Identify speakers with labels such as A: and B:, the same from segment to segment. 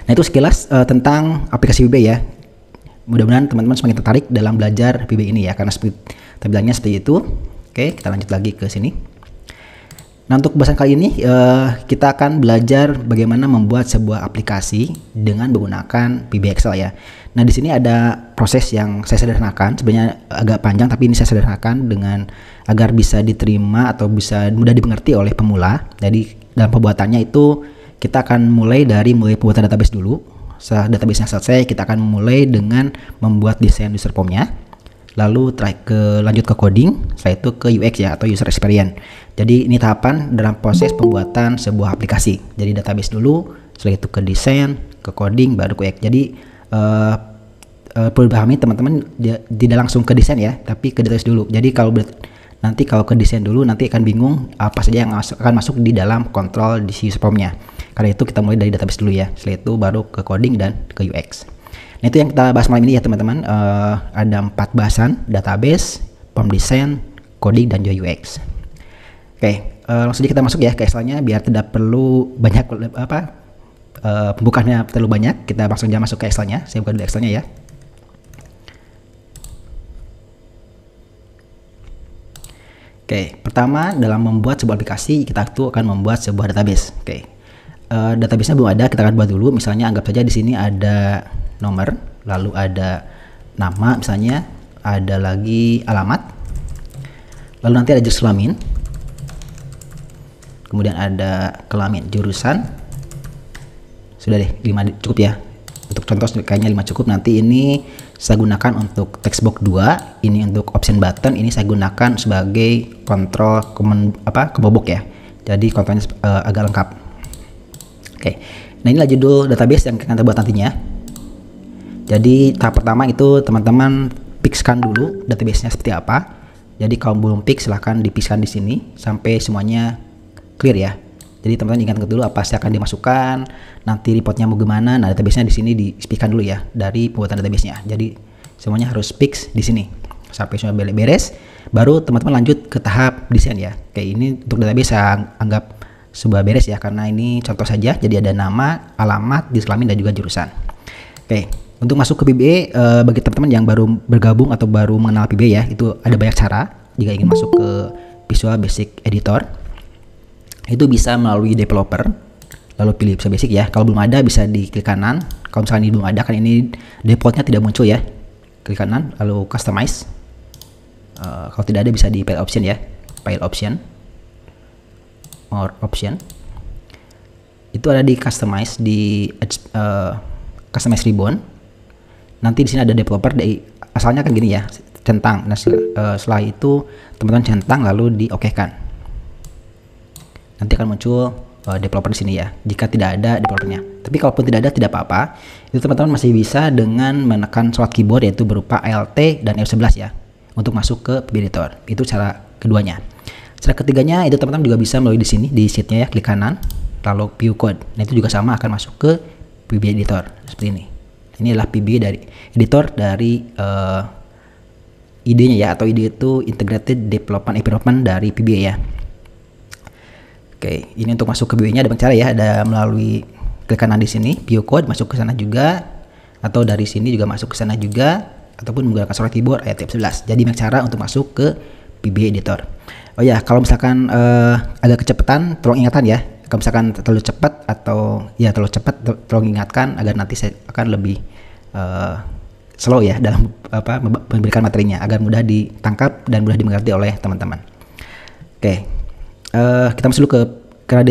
A: Nah itu sekilas tentang aplikasi PB ya. Mudah-mudahan teman-teman semakin tertarik dalam belajar PB ini ya, karena seperti tampilannya seperti itu. Oke, kita lanjut lagi ke sini. Nah untuk bahasan kali ini kita akan belajar bagaimana membuat sebuah aplikasi dengan menggunakan PB Excel ya. Nah di sini ada proses yang saya sederhanakan, sebenarnya agak panjang tapi ini saya sederhanakan dengan agar bisa diterima atau bisa mudah dimengerti oleh pemula. Jadi dalam pembuatannya itu kita akan mulai pembuatan database dulu. Setelah database-nya selesai, kita akan mulai dengan membuat desain user form-nya. Lalu lanjut ke coding, setelah itu ke UX ya atau user experience. Jadi ini tahapan dalam proses pembuatan sebuah aplikasi. Jadi database dulu, setelah itu ke desain, ke coding, baru ke UX. Jadi perlu dipahami teman-teman tidak langsung ke desain ya, tapi ke database dulu. Jadi kalau ke desain dulu nanti akan bingung apa saja yang akan masuk di dalam kontrol di user form-nya. Karena itu kita mulai dari database dulu ya. Setelah itu baru ke coding dan ke UX. Nah itu yang kita bahas malam ini ya teman-teman. Ada 4 bahasan: database, form design, coding, dan UX. Oke, langsung saja kita masuk ya ke Excel-nya biar tidak perlu banyak pembukaannya terlalu banyak. Kita langsung aja masuk ke Excel-nya. Saya buka dulu Excel-nya ya. Oke, pertama dalam membuat sebuah aplikasi kita tuh akan membuat sebuah database. Oke, database-nya belum ada, kita akan buat dulu. Misalnya anggap saja di sini ada nomor, lalu ada nama, misalnya ada lagi alamat, lalu nanti ada jenis kelamin, kemudian ada kelamin, jurusan, sudah deh 5 cukup ya. Untuk contoh kayaknya 5 cukup. Nanti ini saya gunakan untuk text box 2, ini untuk option button, ini saya gunakan sebagai kontrol kebobok ya. Jadi kontrolnya agak lengkap. Oke, nah inilah judul database yang akan kita buat nantinya. Jadi tahap pertama itu teman-teman fixkan dulu database-nya seperti apa. Jadi kalau belum fix silahkan dipiskan di sini sampai semuanya clear ya. Jadi teman-teman ingat dulu apa sih akan dimasukkan, nanti reportnya mau gimana. Nah database-nya di sini dipiskan dulu ya dari pembuatan database-nya. Jadi semuanya harus fix di sini sampai semua beres. Baru teman-teman lanjut ke tahap desain ya. Oke, ini untuk database saya anggap sebuah beres ya, karena ini contoh saja. Jadi ada nama, alamat, jenis kelamin, dan juga jurusan. Oke, untuk masuk ke PBA bagi teman-teman yang baru bergabung atau baru mengenal PBA ya, itu ada banyak cara. Jika ingin masuk ke Visual Basic Editor, itu bisa melalui developer, lalu pilih Visual Basic ya. Kalau belum ada bisa diklik kanan. Kalau misalnya ini belum ada, kan ini defaultnya tidak muncul ya, klik kanan lalu customize. Kalau tidak ada bisa di file option ya, file option, more option. Itu ada di customize, di customize ribbon. Nanti di sini ada developer, asalnya kan gini ya, centang. Nah setelah itu teman-teman centang lalu di OK-kan. Nanti akan muncul developer di sini ya. Jika tidak ada developernya, tapi kalaupun tidak ada tidak apa-apa. Itu teman-teman masih bisa dengan menekan shortcut keyboard yaitu berupa Alt dan F11 ya untuk masuk ke PB Editor. Itu cara keduanya. Cara ketiganya itu teman-teman juga bisa melalui di sini di sheet-nya ya, klik kanan lalu view code. Nah itu juga sama akan masuk ke PB Editor seperti ini. Ini adalah PB dari editor dari idenya ya, atau ide itu Integrated Development Environment dari PB ya. Oke, ini untuk masuk ke PB-nya ada banyak cara ya, ada melalui klik kanan di sini view code, masuk ke sana juga, atau dari sini juga masuk ke sana juga, ataupun menggunakan shortcut keyboard Alt F11. Jadi banyak cara untuk masuk ke PB Editor. Oh ya, kalau misalkan agak kecepatan, tolong ingatan ya. Kalau misalkan terlalu cepat atau ya terlalu cepat, tolong ingatkan agar nanti saya akan lebih slow ya dalam memberikan materinya agar mudah ditangkap dan mudah dimengerti oleh teman-teman. Oke, kita masuk dulu karena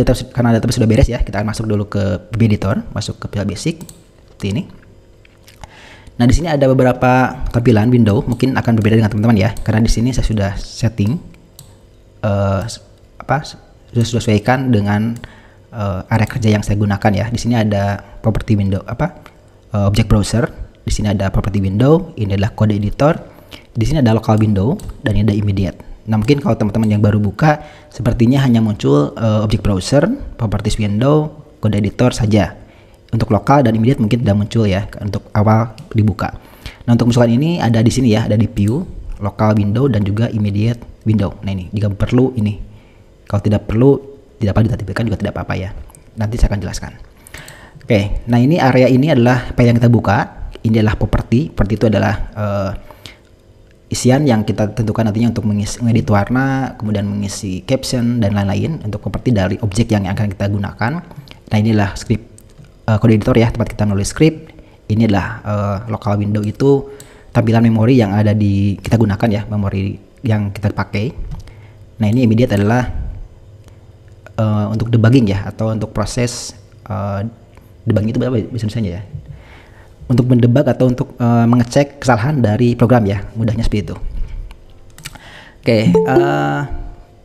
A: database sudah beres ya. Kita akan masuk dulu ke PB Editor, masuk ke Visual Basic seperti ini. Nah di sini ada beberapa tampilan window, mungkin akan berbeda dengan teman-teman ya, karena di sini saya sudah setting sudah sesuaikan dengan area kerja yang saya gunakan ya. Di sini ada property window object browser, di sini ada property window, ini adalah code editor, di sini ada local window, dan ini ada immediate. Nah mungkin kalau teman-teman yang baru buka sepertinya hanya muncul object browser, properties window, code editor saja. Untuk lokal dan immediate mungkin tidak muncul ya untuk awal dibuka. Nah untuk masukkan ini ada di sini ya, ada di view, local window, dan juga immediate window. Nah ini jika perlu ini, kalau tidak perlu tidak apa diaktifkan juga tidak apa-apa ya. Nanti saya akan jelaskan. Oke, nah ini area ini adalah file yang kita buka. Ini adalah properti. Properti itu adalah isian yang kita tentukan nantinya untuk mengedit warna, kemudian mengisi caption dan lain-lain untuk properti dari objek yang akan kita gunakan. Nah inilah script kode editor ya, tempat kita nulis script. Ini adalah local window, itu tampilan memori yang ada di kita gunakan ya, memori yang kita pakai. Nah ini immediate adalah untuk debugging ya, atau untuk proses debugging itu berapa biasanya ya, untuk mendebug atau untuk mengecek kesalahan dari program ya, mudahnya seperti itu. Oke,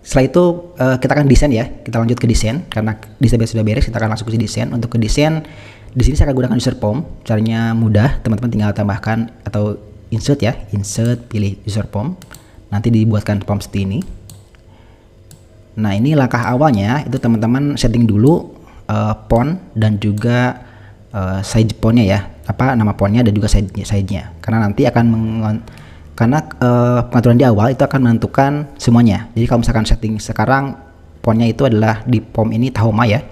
A: setelah itu kita akan desain ya, kita lanjut ke desain. Karena desain sudah beres, kita akan langsung ke desain. Untuk ke desain, di sini saya akan gunakan user form. Caranya mudah, teman-teman tinggal tambahkan atau insert ya, insert, pilih user form, nanti dibuatkan form seperti ini. Nah ini langkah awalnya itu teman-teman setting dulu font dan juga size fontnya ya, apa nama fontnya dan juga size-nya, karena nanti akan pengaturan di awal itu akan menentukan semuanya. Jadi kalau misalkan setting sekarang fontnya itu adalah di form ini Tahoma ya,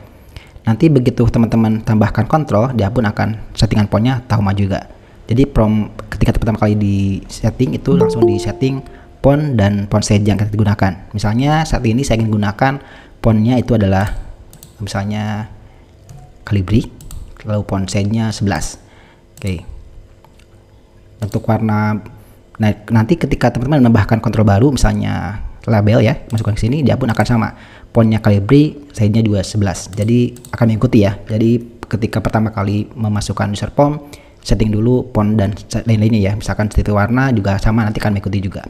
A: nanti begitu teman-teman tambahkan kontrol, dia pun akan settingan fontnya Tahoma juga. Jadi ketika pertama kali di setting itu langsung di setting font dan font size yang kita gunakan. Misalnya saat ini saya ingin gunakan fontnya itu adalah misalnya Calibri, lalu font size-nya 11. Oke. Untuk warna, nah nanti ketika teman-teman menambahkan kontrol baru, misalnya label ya, masukkan ke sini, dia pun akan sama. Fontnya Calibri, size-nya juga 11. Jadi akan mengikuti ya. Jadi ketika pertama kali memasukkan user form, setting dulu font dan lain-lainnya ya. Misalkan seperti warna juga sama, nanti akan mengikuti juga.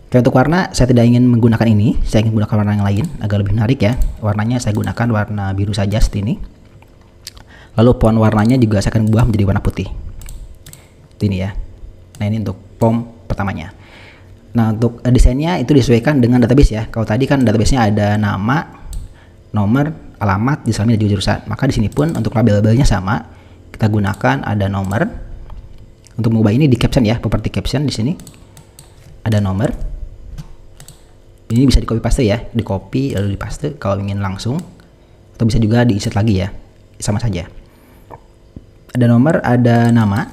A: Oke, untuk warna saya tidak ingin menggunakan ini, saya ingin menggunakan warna yang lain agar lebih menarik ya. Warnanya saya gunakan warna biru saja seperti ini. Lalu font warnanya juga saya akan ubah menjadi warna putih. Ini ya. Nah ini untuk form pertamanya. Nah untuk desainnya itu disesuaikan dengan database ya. Kalau tadi kan databasenya ada nama, nomor, alamat, dan juga jurusan. Maka di sini pun untuk label-labelnya sama. Kita gunakan ada nomor. Untuk mengubah ini di caption ya, properti caption di sini ada nomor. Ini bisa di copy paste ya, di copy lalu di paste kalau ingin langsung, atau bisa juga di insert lagi ya, sama saja. Ada nomor, ada nama,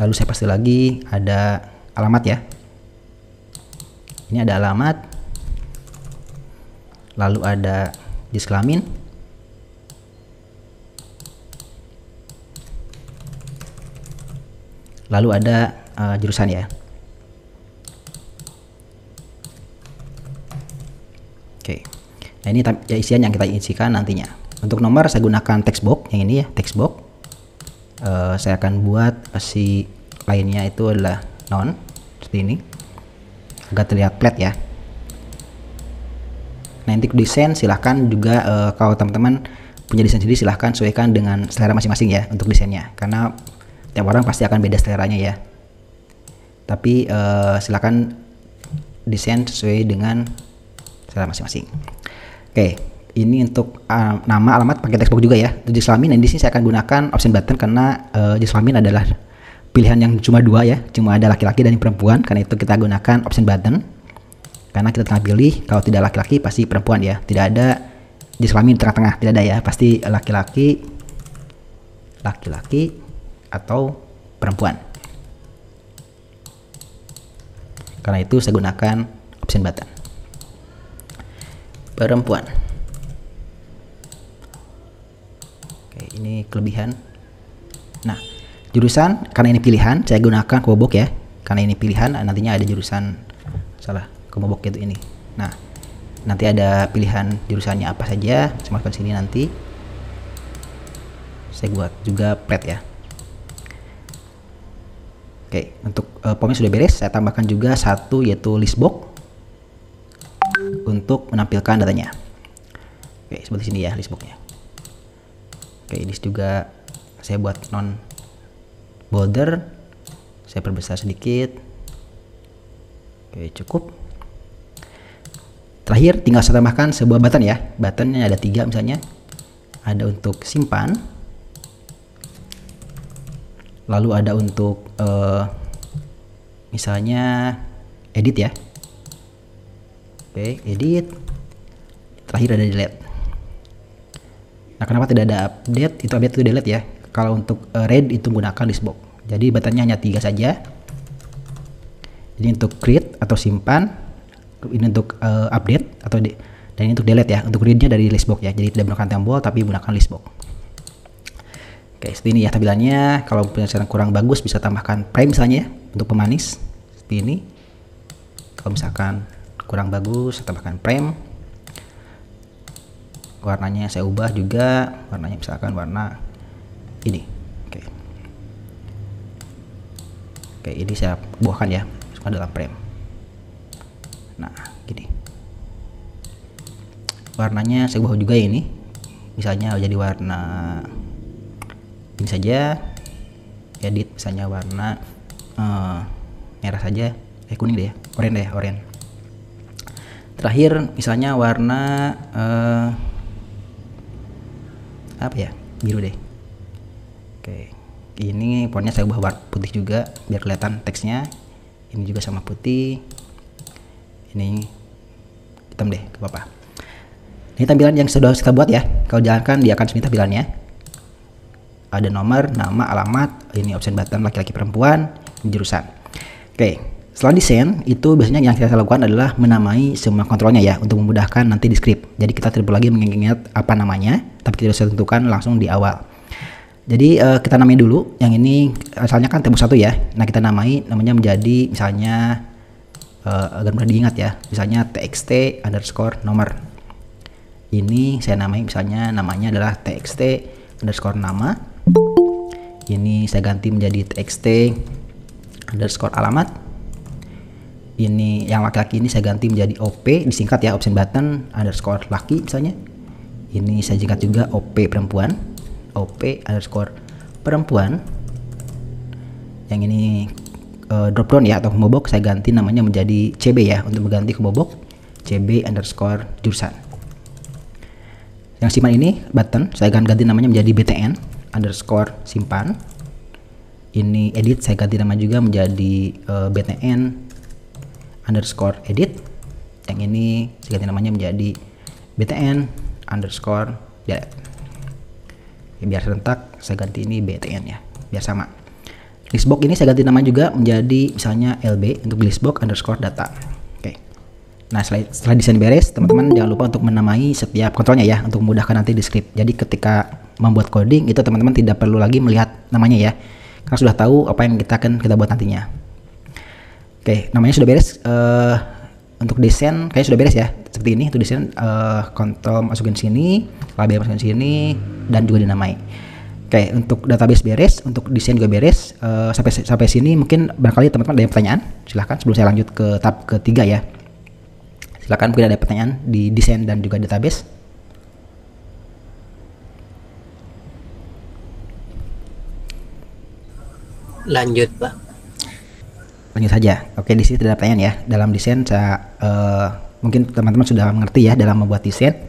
A: lalu saya paste lagi, ada alamat ya. Ini ada alamat, lalu ada jenis kelamin, lalu ada jurusan ya. Oke, nah ini ya isian yang kita isikan nantinya. Untuk nomor saya gunakan text box yang ini ya, text box. Saya akan buat si lainnya itu adalah non seperti ini, agar terlihat flat ya. Nah untuk desain silahkan juga kalau teman-teman punya desain sendiri silahkan sesuaikan dengan selera masing-masing ya untuk desainnya, karena tiap orang pasti akan beda seleranya ya. Tapi silahkan desain sesuai dengan masing-masing. Oke, ini untuk nama, alamat pakai text box juga ya. Untuk jenis kelamin, dan di sini saya akan gunakan option button karena jenis kelamin adalah pilihan yang cuma dua ya, cuma ada laki-laki dan perempuan. Karena itu kita gunakan option button. Karena kita tengah pilih, kalau tidak laki-laki pasti perempuan ya. Tidak ada jenis kelamin di tengah-tengah, tidak ada ya. Pasti laki-laki, laki-laki atau perempuan. Karena itu saya gunakan option button. Perempuan. Oke, ini kelebihan. Nah, jurusan karena ini pilihan, saya gunakan combo box ya. Karena ini pilihan, nantinya ada jurusan combo box itu ini. Nah, nanti ada pilihan jurusannya apa saja. Saya masukkan sini nanti. Saya buat juga plat ya. Oke, untuk formnya sudah beres. Saya tambahkan juga satu yaitu list box untuk menampilkan datanya. Oke, seperti sini ya list box-nya. Oke, ini juga saya buat non border, saya perbesar sedikit. Oke, cukup. Terakhir tinggal saya tambahkan sebuah button ya. Buttonnya ada 3 misalnya. Ada untuk simpan, lalu ada untuk misalnya edit ya. Oke, edit. Terakhir ada delete. Nah, kenapa tidak ada update? Itu update itu delete ya. Kalau untuk read itu gunakan listbox. Jadi buttonnya hanya 3 saja. Ini untuk create atau simpan, ini untuk update atau dan ini untuk delete ya. Untuk readnya dari listbox ya. Jadi tidak menggunakan tombol tapi menggunakan listbox. Oke, seperti ini ya tampilannya. Kalau misalnya kurang bagus bisa tambahkan prime misalnya ya, untuk pemanis seperti ini. Kalau misalkan kurang bagus tambahkan prime. Warnanya saya ubah juga, warnanya misalkan warna ini. Oke, ini saya buahkan ya, masukkan dalam frame. Nah, gini. Warnanya saya ubah juga ini. Misalnya jadi warna ini saja. Edit misalnya warna merah saja. Kuning deh ya, oranye deh ya, oranye. Terakhir misalnya warna apa ya, biru deh. Oke, ini fontnya saya ubah warna putih juga biar kelihatan teksnya. Ini juga sama putih, ini hitam deh, gak apa-apa. Ini tampilan yang sudah kita buat ya. Kalau jalankan dia akan seperti tampilannya. Ada nomor, nama, alamat, ini option button laki-laki perempuan, ini jurusan. Oke, setelah desain itu biasanya yang kita lakukan adalah menamai semua kontrolnya ya, untuk memudahkan nanti di script. Jadi kita tidak perlu lagi mengingat apa namanya, tapi kita bisa tentukan langsung di awal. Jadi kita namai dulu. Yang ini asalnya kan tembok 1 ya. Nah, kita namai namanya menjadi misalnya agar mudah diingat ya. Misalnya txt underscore nomor. Ini saya namai misalnya namanya adalah txt underscore nama. Ini saya ganti menjadi txt underscore alamat. Ini yang laki-laki ini saya ganti menjadi OP, disingkat ya, option button underscore laki misalnya. Ini saya singkat juga OP perempuan, OP underscore perempuan. Yang ini drop down ya atau kebobok, saya ganti namanya menjadi CB ya, untuk mengganti kebobok CB underscore jurusan. Yang simpan ini button saya akan ganti namanya menjadi BTN underscore simpan. Ini edit saya ganti nama juga menjadi BTN underscore edit. Yang ini saya ganti namanya menjadi BTN underscore delete. Ya, biar serentak saya ganti ini BTN ya, biar sama. Listbox ini saya ganti nama juga menjadi misalnya LB untuk listbox underscore data. Oke. Nah, setelah desain beres, teman-teman jangan lupa untuk menamai setiap kontrolnya ya, untuk memudahkan nanti di script. Jadi ketika membuat coding itu teman-teman tidak perlu lagi melihat namanya ya, karena sudah tahu apa yang kita buat nantinya. Oke, namanya sudah beres. Untuk desain kayaknya sudah beres ya. Seperti ini untuk desain, kontrol masukin sini, label masukin sini, dan juga dinamai. Oke, untuk database beres, untuk desain juga beres. Sampai sini mungkin barangkali teman-teman ada yang pertanyaan. Silahkan sebelum saya lanjut ke tab ketiga ya. Silahkan mungkin ada pertanyaan di desain dan juga database.
B: Lanjut, Pak.
A: Lanjut saja. Oke, di sini tidak ada pertanyaan ya. Dalam desain saya mungkin teman-teman sudah mengerti ya dalam membuat desain.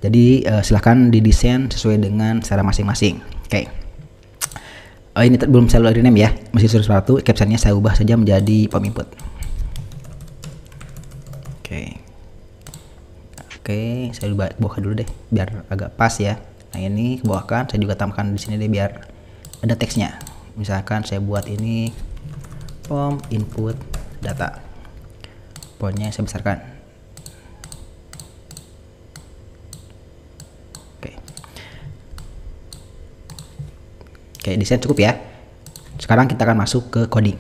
A: Jadi silahkan didesain sesuai dengan cara masing-masing. Oke. Ini belum saya rename ya. Masih sesuatu. Captionnya saya ubah saja menjadi pom input. Oke. Oke, saya bawahkan dulu deh biar agak pas ya. Nah, ini bawahkan. Saya juga tambahkan di sini deh biar ada teksnya. Misalkan saya buat ini form input data, fontnya saya besarkan. Oke, desain cukup ya. Sekarang kita akan masuk ke coding.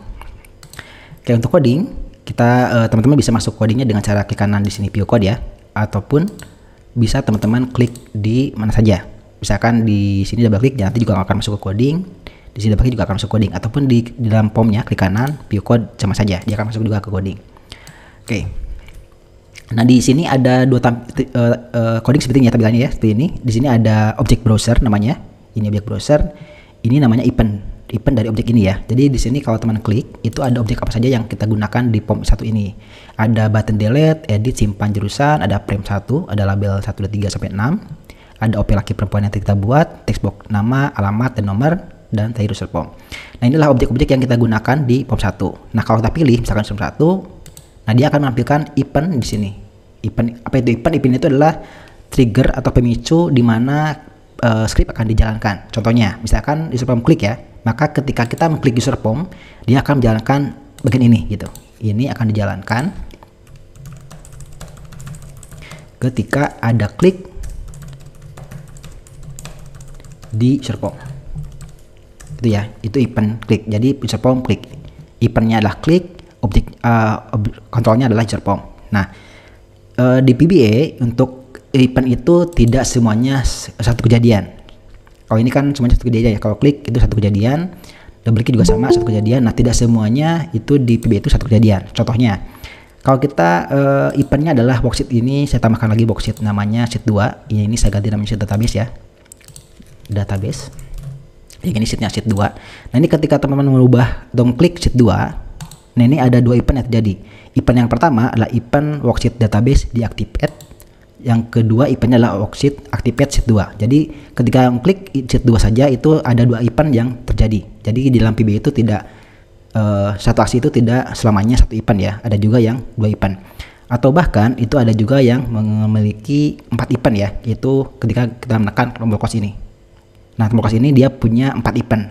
A: Oke, untuk coding kita teman-teman bisa masuk codingnya dengan cara klik kanan di sini view code ya, ataupun bisa teman-teman klik di mana saja. Misalkan di sini double klik, nanti juga akan masuk ke coding. Di sini double klik juga akan masuk coding, ataupun di dalam formnya klik kanan view code sama saja, dia akan masuk juga ke coding. Oke. Nah, di sini ada dua coding seperti ini ya tampilannya ya, seperti ini. Di sini ada object browser namanya. Ini object browser. Ini namanya event dari objek ini ya. Jadi di sini kalau teman klik itu ada objek apa saja yang kita gunakan di form 1 ini. Ada button delete, edit, simpan jurusan, ada frame 1, ada label 1, 2, 3 sampai 6. Ada OP laki perempuan yang kita buat, text box nama, alamat dan nomor, dan tadi user form. Nah, inilah objek-objek yang kita gunakan di form 1. Nah, kalau kita pilih misalkan form 1, nah dia akan menampilkan event di sini. Event apa itu event? Event itu adalah trigger atau pemicu di mana script akan dijalankan. Contohnya, misalkan user form klik ya, maka ketika kita mengklik user form, dia akan menjalankan bagian ini gitu. Ini akan dijalankan ketika ada klik di user form. Itu ya, itu event klik. Jadi user form klik. Eventnya adalah klik, kontrolnya adalah user form. Nah, di VBA untuk event itu tidak semuanya satu kejadian. Kalau ini kan semuanya satu kejadian ya. Kalau klik itu satu kejadian, double klik juga sama satu kejadian. Nah, tidak semuanya itu di VBA itu satu kejadian. Contohnya, kalau kita eventnya adalah worksheet ini, saya tambahkan lagi worksheet namanya sheet 2. Ini saya ganti namanya sheet database ya. Database. Ini sheetnya sheet 2. Nah, ini ketika teman-teman merubah klik sheet 2. Nah, ini ada dua event yang terjadi. Event yang pertama adalah event worksheet database deactivate. Yang kedua eventnya adalah worksheet activate sheet 2. Jadi ketika klik sheet 2 saja itu ada dua event yang terjadi. Jadi di dalam VBA itu tidak satu aksi itu tidak selamanya satu event ya. Ada juga yang dua event. Atau bahkan itu ada juga yang memiliki 4 event ya. Yaitu ketika kita menekan tombol close ini. Nah, tombol close ini dia punya 4 event.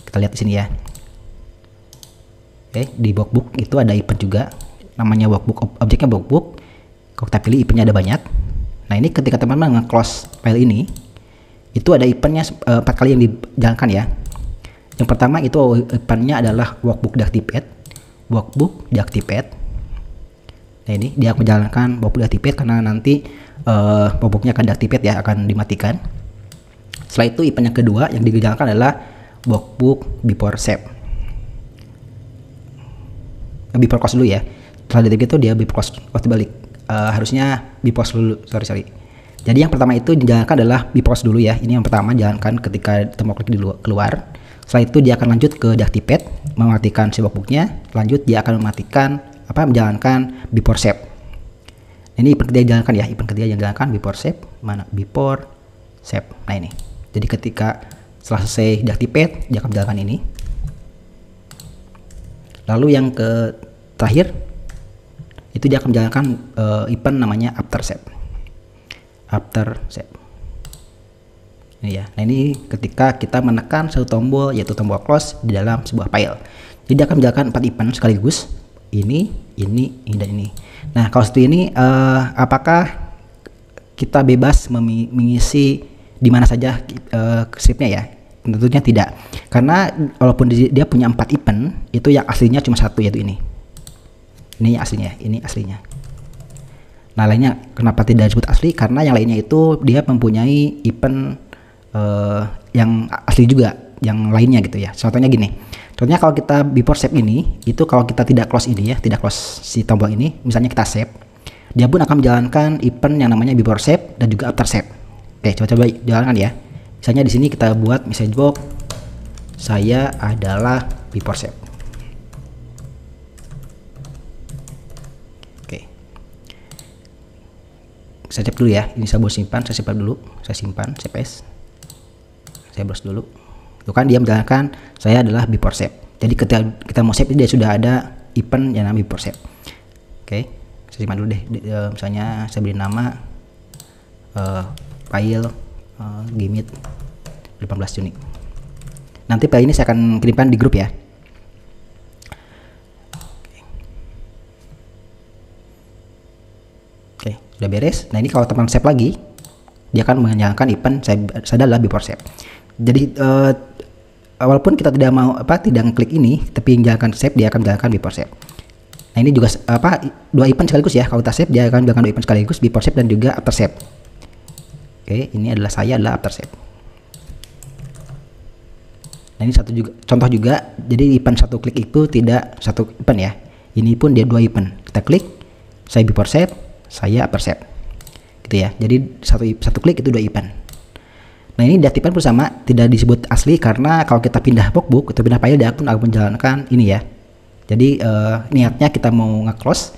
A: Kita lihat di sini ya. Oke, di workbook itu ada event juga, namanya workbook, objeknya workbook. Kalau kita pilih eventnya ada banyak. Nah, ini ketika teman-teman nge-close file ini, itu ada eventnya 4 kali yang dijalankan ya. Yang pertama itu eventnya adalah workbook deactivate, workbook deactivate. Nah, ini dia akan menjalankan workbook deactivate karena nanti workbooknya akan deactivate ya, akan dimatikan. Setelah itu event yang kedua yang dijalankan adalah workbook before save. Before close dulu ya. Setelah detik itu dia before close dibalik. Harusnya before close dulu. Sorry. Jadi yang pertama itu dijalankan adalah before close dulu ya. Ini yang pertama jalankan ketika tombol klik keluar. Setelah itu dia akan lanjut ke deactivate, mematikan si workbooknya. Lanjut dia akan mematikan menjalankan before save. Ini event ketiga dijalankan ya. Event ketiga yang dijalankan before save. Mana? Before save. Nah, ini. Jadi ketika setelah selesai deactivate dia akan menjalankan ini. Lalu yang terakhir itu dia akan menjalankan event namanya after save. After save. Ini ya. Nah, ini ketika kita menekan satu tombol yaitu tombol close di dalam sebuah file. Jadi dia akan menjalankan 4 event sekaligus. Ini, dan ini. Nah, kalau seperti ini apakah kita bebas mengisi di mana saja scriptnya ya? Tentunya tidak, karena walaupun dia punya 4 event, itu yang aslinya cuma satu, yaitu ini aslinya, ini aslinya. Nah, lainnya kenapa tidak disebut asli? Karena yang lainnya itu dia mempunyai event yang asli juga, yang lainnya gitu ya. Contohnya gini, contohnya kalau kita before save ini, itu kalau kita tidak close ini ya, tidak close si tombol ini, misalnya kita save, dia pun akan menjalankan event yang namanya before save dan juga after save. Oke, coba jalankan ya. Misalnya di sini kita buat message box, saya adalah before save. Oke, saya save dulu ya. Ini saya boleh simpan, saya simpan dulu, saya simpan, save as. Saya browse dulu. Itu kan dia menjalankan saya adalah before save. Jadi ketika kita mau save dia sudah ada event yang namanya before save. Oke, saya simpan dulu deh. Misalnya saya beri nama file Gimit 18 Juni. Nanti file ini saya akan kirimkan di grup ya. Oke, sudah beres. Nah, ini kalau teman save lagi, dia akan menyalakan event saya adalah before save. Jadi walaupun kita tidak mau tidak ngeklik ini, tapi menjalankan save, dia akan menjalankan before save. Nah, ini juga dua event sekaligus ya. Kalau kita save dia akan menjalankan dua event sekaligus, before save dan juga after save. Oke, ini adalah after save. Nah, ini contoh juga. Jadi event satu klik itu tidak satu event ya. Ini pun dia dua event. Kita klik, saya before save, saya after save. Gitu ya. Jadi satu klik itu dua event. Nah, ini event pun sama, tidak disebut asli karena kalau kita pindah workbook atau pindah file dia pun akan menjalankan ini ya. Jadi niatnya kita mau nge-close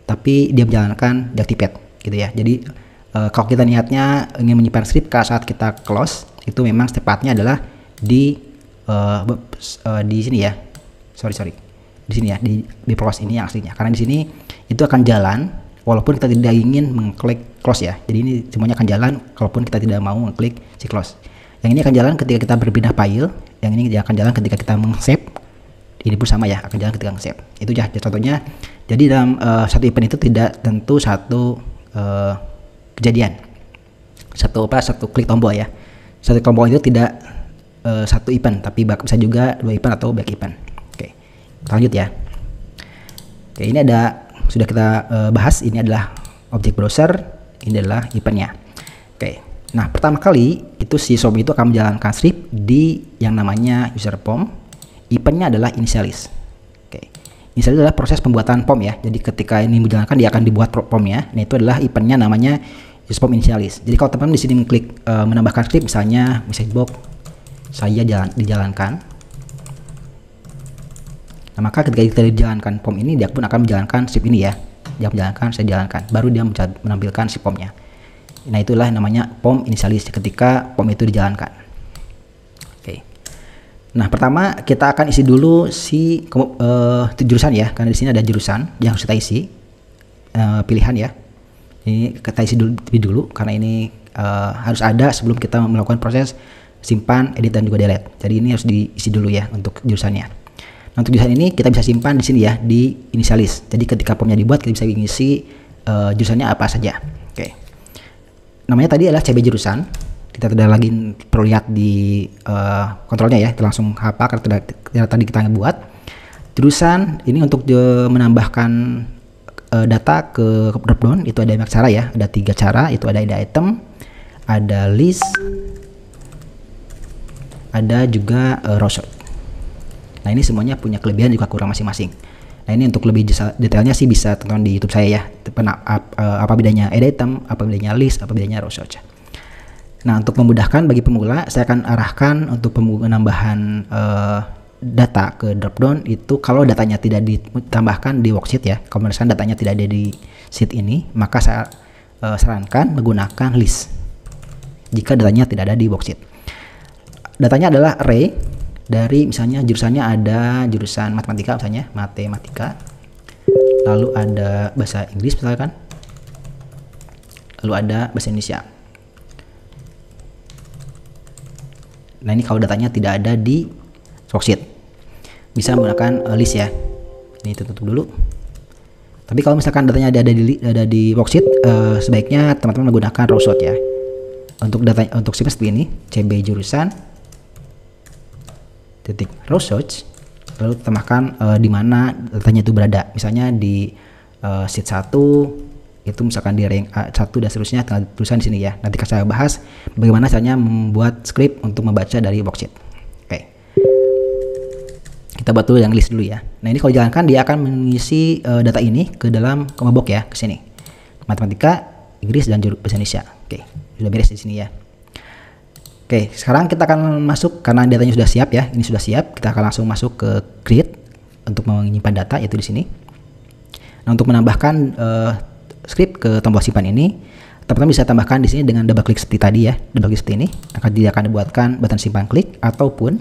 A: tapi dia menjalankan deactivate gitu ya. Jadi kalau kita niatnya ingin menyimpan script saat kita close, itu memang tepatnya adalah di sini ya. Sorry. Di sini ya, di close ini yang aslinya. Karena di sini itu akan jalan walaupun kita tidak ingin mengklik close ya. Jadi ini semuanya akan jalan kalaupun kita tidak mau mengklik si close. Yang ini akan jalan ketika kita berpindah file, yang ini akan jalan ketika kita meng-save. Ini pun sama ya, akan jalan ketika nge-save. Itu ya contohnya. Jadi dalam satu event itu tidak tentu satu kejadian. Satu klik tombol ya. Satu tombol itu tidak satu event, tapi bisa juga 2 event atau back event. Oke. Kita lanjut ya. Oke, ini sudah kita bahas, ini adalah objek browser, ini adalah eventnya. Oke. Nah, pertama kali itu si SOAP itu akan menjalankan script di yang namanya user form. Eventnya adalah initialize. Oke. Initialize adalah proses pembuatan form ya. Jadi ketika ini menjalankan dia akan dibuat formnya. Nah, itu adalah eventnya namanya user form initialize. Jadi kalau teman-teman di sini mengklik menambahkan script, misalnya message box saya dijalankan. Nah, maka ketika kita dijalankan form ini, dia pun akan menjalankan script ini ya. Dia menjalankan, saya jalankan. Baru dia menampilkan si formnya. Nah, itulah namanya form initialize ketika form itu dijalankan. Oke. Nah, pertama kita akan isi dulu si jurusan ya, karena di sini ada jurusan yang harus kita isi pilihan ya. Ini kita isi dulu karena ini harus ada sebelum kita melakukan proses simpan, edit dan juga delete. Jadi ini harus diisi dulu ya untuk jurusannya. Nah, untuk jurusan ini kita bisa simpan di sini ya di initialize. Jadi ketika formnya dibuat kita bisa mengisi jurusannya apa saja. Oke. Namanya tadi adalah CB jurusan. Kita tidak lagi perlu lihat di kontrolnya ya, kita langsung hafal karena tadi kita buat. Jurusan ini untuk menambahkan data ke dropdown itu ada banyak cara ya, ada 3 cara, itu ada item, ada list, ada juga row sort. Nah, ini semuanya punya kelebihan juga kurang masing-masing. Nah, ini untuk lebih detailnya sih bisa tonton di YouTube saya ya. Apa bedanya item, apa bedanya list, apa bedanya row sort. Nah, untuk memudahkan bagi pemula, saya akan arahkan untuk penambahan data ke dropdown itu kalau datanya tidak ditambahkan di worksheet ya. Kalau misalkan datanya tidak ada di sheet ini, maka saya sarankan menggunakan list jika datanya tidak ada di worksheet. Datanya adalah array dari misalnya jurusannya ada jurusan matematika misalnya, matematika. Lalu ada bahasa Inggris misalkan. Lalu ada bahasa Indonesia. Nah, ini kalau datanya tidak ada di worksheet, bisa menggunakan list ya. Ini tutup dulu. Tapi kalau misalkan datanya ada di worksheet, sebaiknya teman-teman menggunakan row sort ya. Untuk data untuk seperti ini, CB jurusan titik row sort, lalu tambahkan di mana datanya itu berada. Misalnya di sheet 1 itu misalkan di rank 1 dan seterusnya, tinggal tulisan di sini ya. Nanti saya bahas bagaimana caranya membuat script untuk membaca dari worksheet. Oke. Kita buat dulu yang list dulu ya. Nah, ini kalau dijalankan dia akan mengisi data ini ke dalam comma box ya, ke sini. Matematika, Inggris dan bahasa Indonesia. Oke, sudah beres di sini ya. Oke, sekarang kita akan masuk karena datanya sudah siap ya. Ini sudah siap, kita akan langsung masuk ke create untuk menyimpan data yaitu di sini. Nah, untuk menambahkan script ke tombol simpan ini, teman-teman bisa tambahkan di sini dengan double klik seperti tadi ya. Double klik seperti ini akan dibuatkan button simpan klik, ataupun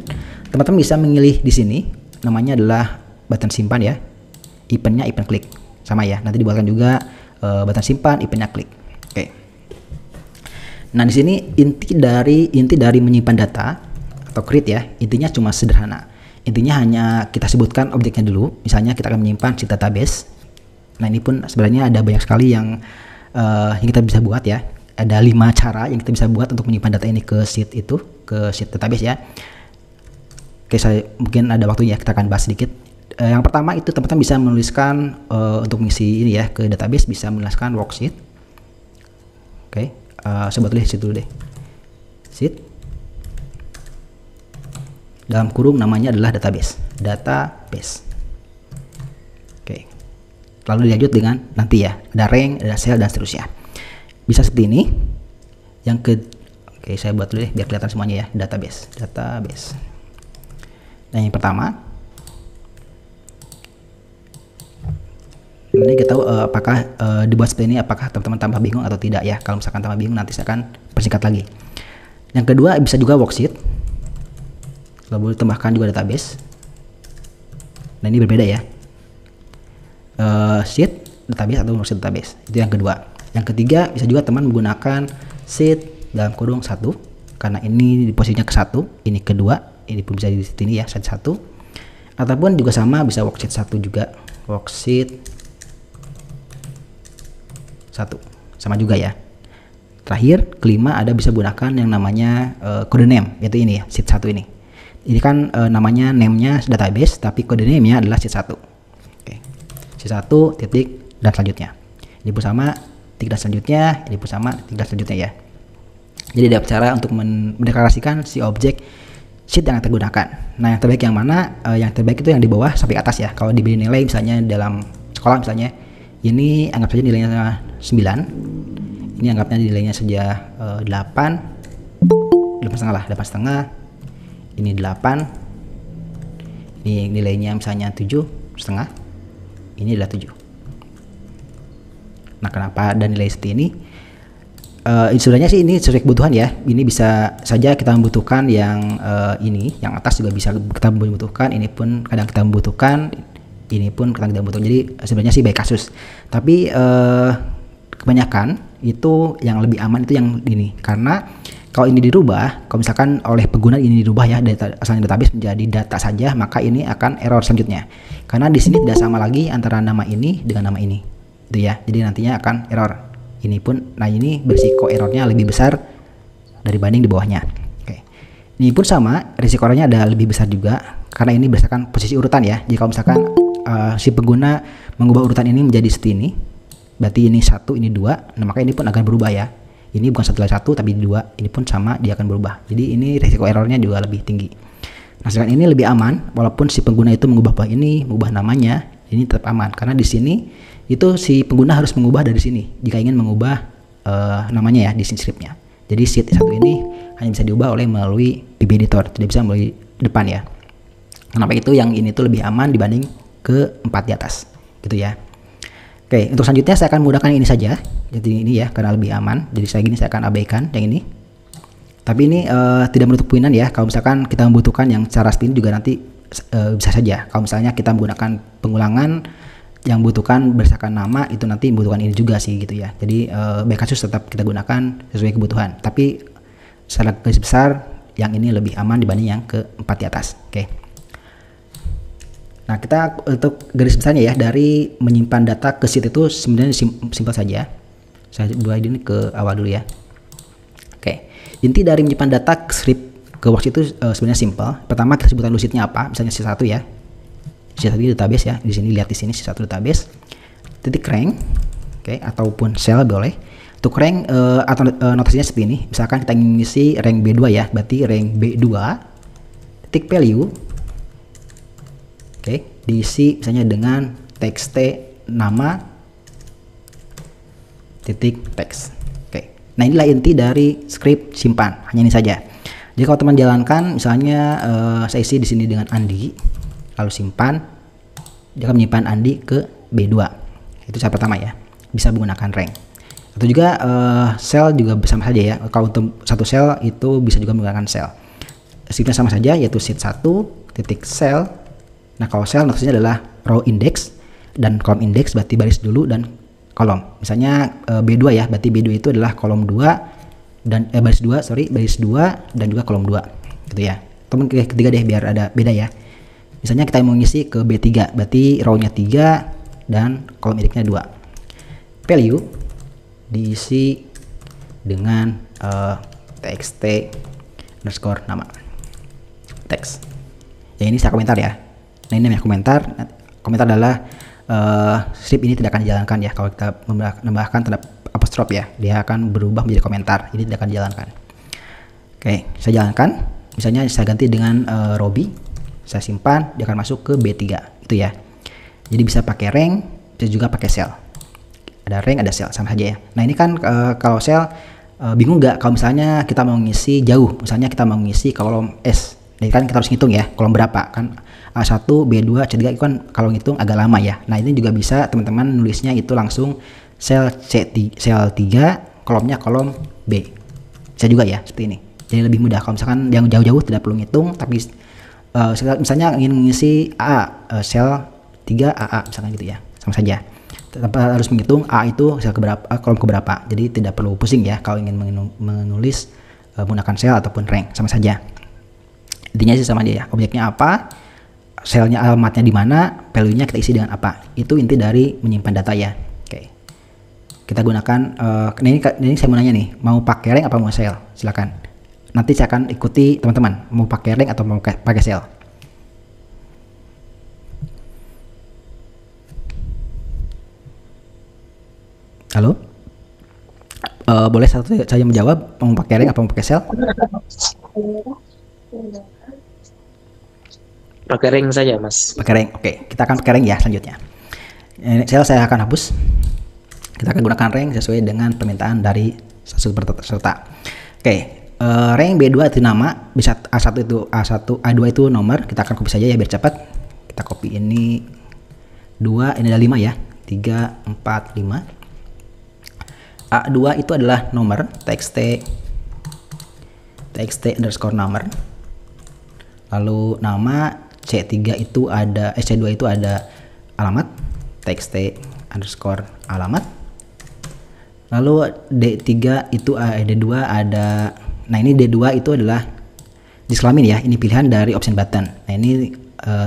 A: teman-teman bisa memilih di sini namanya adalah button simpan ya. Eventnya event klik sama ya. Nanti dibuatkan juga button simpan, eventnya klik. Oke. Nah, di sini inti dari menyimpan data atau create ya, intinya cuma sederhana. Intinya hanya kita sebutkan objeknya dulu. Misalnya kita akan menyimpan sheet database. Nah, ini pun sebenarnya ada banyak sekali yang kita bisa buat ya. Ada 5 cara yang kita bisa buat untuk menyimpan data ini ke sheet itu, ke sheet database ya. Oke, mungkin ada waktunya kita akan bahas sedikit. Yang pertama itu teman-teman bisa menuliskan untuk mengisi ini ya ke database, bisa menuliskan worksheet. Oke, saya buat tulis situ dulu deh. Sheet. Dalam kurung namanya adalah database. Oke. Lalu dilanjut dengan nanti ya, ada rank, ada cell dan seterusnya. Bisa seperti ini. Oke, saya buat dulu deh biar kelihatan semuanya ya, database. Nah, yang pertama, ini kita tahu apakah dibuat seperti ini, apakah teman-teman tambah bingung atau tidak ya. Kalau misalkan tambah bingung, nanti saya akan persingkat lagi. Yang kedua bisa juga worksheet, lalu tambahkan juga database. Nah, ini berbeda ya. Sheet database atau worksheet database. Itu yang kedua. Yang ketiga, bisa juga teman menggunakan sheet dalam kurung 1 karena ini di posisinya ke 1, ini kedua, ini pun bisa di sini ya, sheet 1. Ataupun juga sama bisa worksheet 1 juga, worksheet 1 sama juga ya. Terakhir, kelima ada bisa gunakan yang namanya kode name, yaitu ini ya, sheet 1 ini. Ini kan namanya name-nya database, tapi kode name-nya adalah sheet 1. Oke. Sheet 1 titik dan selanjutnya. Ini pun sama titik dan selanjutnya, ini pun sama titik dan selanjutnya ya. Jadi ada cara untuk mendeklarasikan si objek sheet yang kita gunakan. Nah, yang terbaik yang mana? Yang terbaik itu yang di bawah sampai atas ya. Kalau diberi nilai misalnya dalam sekolah misalnya, ini anggap saja nilainya 9. Ini anggapnya nilainya saja 8. 8,5 lah, 8,5. Ini 8. Ini nilainya misalnya 7,5. Ini adalah 7. Nah, kenapa ada nilai seperti ini? Sebenarnya sih ini sesuai kebutuhan ya. Ini bisa saja kita membutuhkan yang ini, yang atas juga bisa kita membutuhkan. Ini pun kadang kita membutuhkan. Ini pun kadang kita membutuhkan. Jadi sebenarnya sih baik kasus. Tapi kebanyakan itu yang lebih aman itu yang ini. Karena kalau ini dirubah, kalau misalkan oleh pengguna ini dirubah ya, asalnya database menjadi data saja, maka ini akan error selanjutnya. Karena di sini tidak sama lagi antara nama ini dengan nama ini. Itu ya. Jadi nantinya akan error. Ini pun, nah ini berisiko errornya lebih besar dibanding di bawahnya. Oke. Ini pun sama, risiko errornya ada lebih besar juga karena ini berdasarkan posisi urutan ya. Jadi kalau misalkan si pengguna mengubah urutan ini menjadi seperti ini, berarti ini 1, ini 2, nah maka ini pun akan berubah ya. Ini bukan setelah 1 tapi 2, ini pun sama, dia akan berubah. Jadi ini risiko errornya juga lebih tinggi. Nah, sedangkan ini lebih aman, walaupun si pengguna itu mengubah ini, mengubah namanya, ini tetap aman karena di sini itu si pengguna harus mengubah dari sini jika ingin mengubah namanya ya di sini scriptnya. Jadi sheet 1 ini hanya bisa diubah melalui PB editor, tidak bisa melalui depan ya. Kenapa itu yang ini tuh lebih aman dibanding ke 4 di atas gitu ya. Oke, untuk selanjutnya saya akan menggunakan ini saja. Jadi ini ya karena lebih aman. Jadi saya akan abaikan yang ini. Tapi ini tidak menutup kemungkinan ya kalau misalkan kita membutuhkan yang cara seperti ini juga nanti bisa saja. Kalau misalnya kita menggunakan pengulangan yang membutuhkan berdasarkan nama, itu nanti membutuhkan ini juga sih gitu ya. Jadi baik kasus tetap kita gunakan sesuai kebutuhan. Tapi secara garis besar yang ini lebih aman dibanding yang ke-4 di atas. Oke. Nah, kita untuk garis besarnya ya, dari menyimpan data ke sheet itu sebenarnya simpel saja. Saya buat ini ke awal dulu ya. Oke. Inti dari menyimpan data ke script ke worksheet itu sebenarnya simpel. Pertama kita sebutkan dulu sheetnya apa, misalnya sheet 1 ya. Sheet 1 database ya. Di sini lihat di sini sheet 1 database. Titik rank, oke, ataupun cell boleh. Untuk rank atau notasinya seperti ini. Misalkan kita ingin mengisi rank B2 ya, berarti rank B2 titik value. Oke, diisi misalnya dengan txt nama titik text. Oke. Nah, inilah inti dari script simpan. Hanya ini saja. Jadi kalau teman jalankan misalnya saya isi di sini dengan Andi, lalu simpan, dia akan menyimpan Andi ke B2. Itu cara pertama ya, bisa menggunakan rank. Atau juga sel juga sama saja ya. Kalau untuk satu sel itu bisa juga menggunakan sel. Scriptnya sama saja, yaitu sheet 1 titik sel. Nah, kalau sel maksudnya adalah row index dan kolom index berarti baris dulu dan kolom. Misalnya B2 ya, berarti B2 itu adalah kolom 2 dan baris 2 dan juga kolom 2 gitu ya. Teman ketiga deh biar ada beda ya. Misalnya kita mau ngisi ke B3, berarti row-nya 3 dan kolom indexnya 2. Value diisi dengan txt underscore nama text. Yang ini saya komentar ya. Nah, ini namanya komentar. Komentar adalah script ini tidak akan dijalankan ya kalau kita menambahkan tanda apostrof ya. Dia akan berubah menjadi komentar. Ini tidak akan dijalankan. Oke, saya jalankan. Misalnya saya ganti dengan Robi. Saya simpan, dia akan masuk ke B3 itu ya. Jadi bisa pakai rank, bisa juga pakai cell. Ada rank, ada cell, sama saja ya. Nah, ini kan kalau cell bingung nggak kalau misalnya kita mau ngisi jauh. Misalnya kita mau ngisi kolom S. Jadi kan kita harus ngitung ya kolom berapa kan. A1, B2, C3 itu kan kalau ngitung agak lama ya. Nah, ini juga bisa teman-teman nulisnya itu langsung sel C3, sel 3, kolomnya kolom B. Bisa juga ya seperti ini. Jadi lebih mudah kalau misalkan yang jauh-jauh tidak perlu ngitung, tapi misalnya ingin mengisi AA, sel 3 AA misalkan gitu ya. Sama saja. Tanpa harus menghitung A itu sel keberapa, kolom keberapa. Jadi tidak perlu pusing ya kalau ingin menulis menggunakan sel ataupun rank, sama saja. Intinya sih sama aja ya. Objeknya apa, selnya alamatnya di mana, value-nya kita isi dengan apa. Itu inti dari menyimpan data ya. Oke. Kita gunakan ini saya mau nanya nih, mau pakai rank apa mau sel? Silakan. Nanti saya akan ikuti teman-teman, mau pakai rank atau mau pakai sel. Halo? Boleh satu saya menjawab, mau pakai rank apa mau pakai sel?
B: Pakai ring saja, Mas.
A: Pakai rank. Oke, kita akan pakai rank ya selanjutnya. Sel saya akan hapus. Kita akan gunakan rank sesuai dengan permintaan dari peserta. Oke, rank B2 itu nama, bisa A1 itu A1, A2 itu nomor. Kita akan copy saja ya biar cepat. Kita copy ini 2, ini ada 5 ya. 3, 4, 5. A2 itu adalah nomor, txt underscore number. Lalu nama, C3 itu ada, C2 itu ada alamat, txt underscore alamat. Lalu D3 itu D2 ada, nah ini D2 itu adalah jenis kelamin ya, ini pilihan dari option button. Nah ini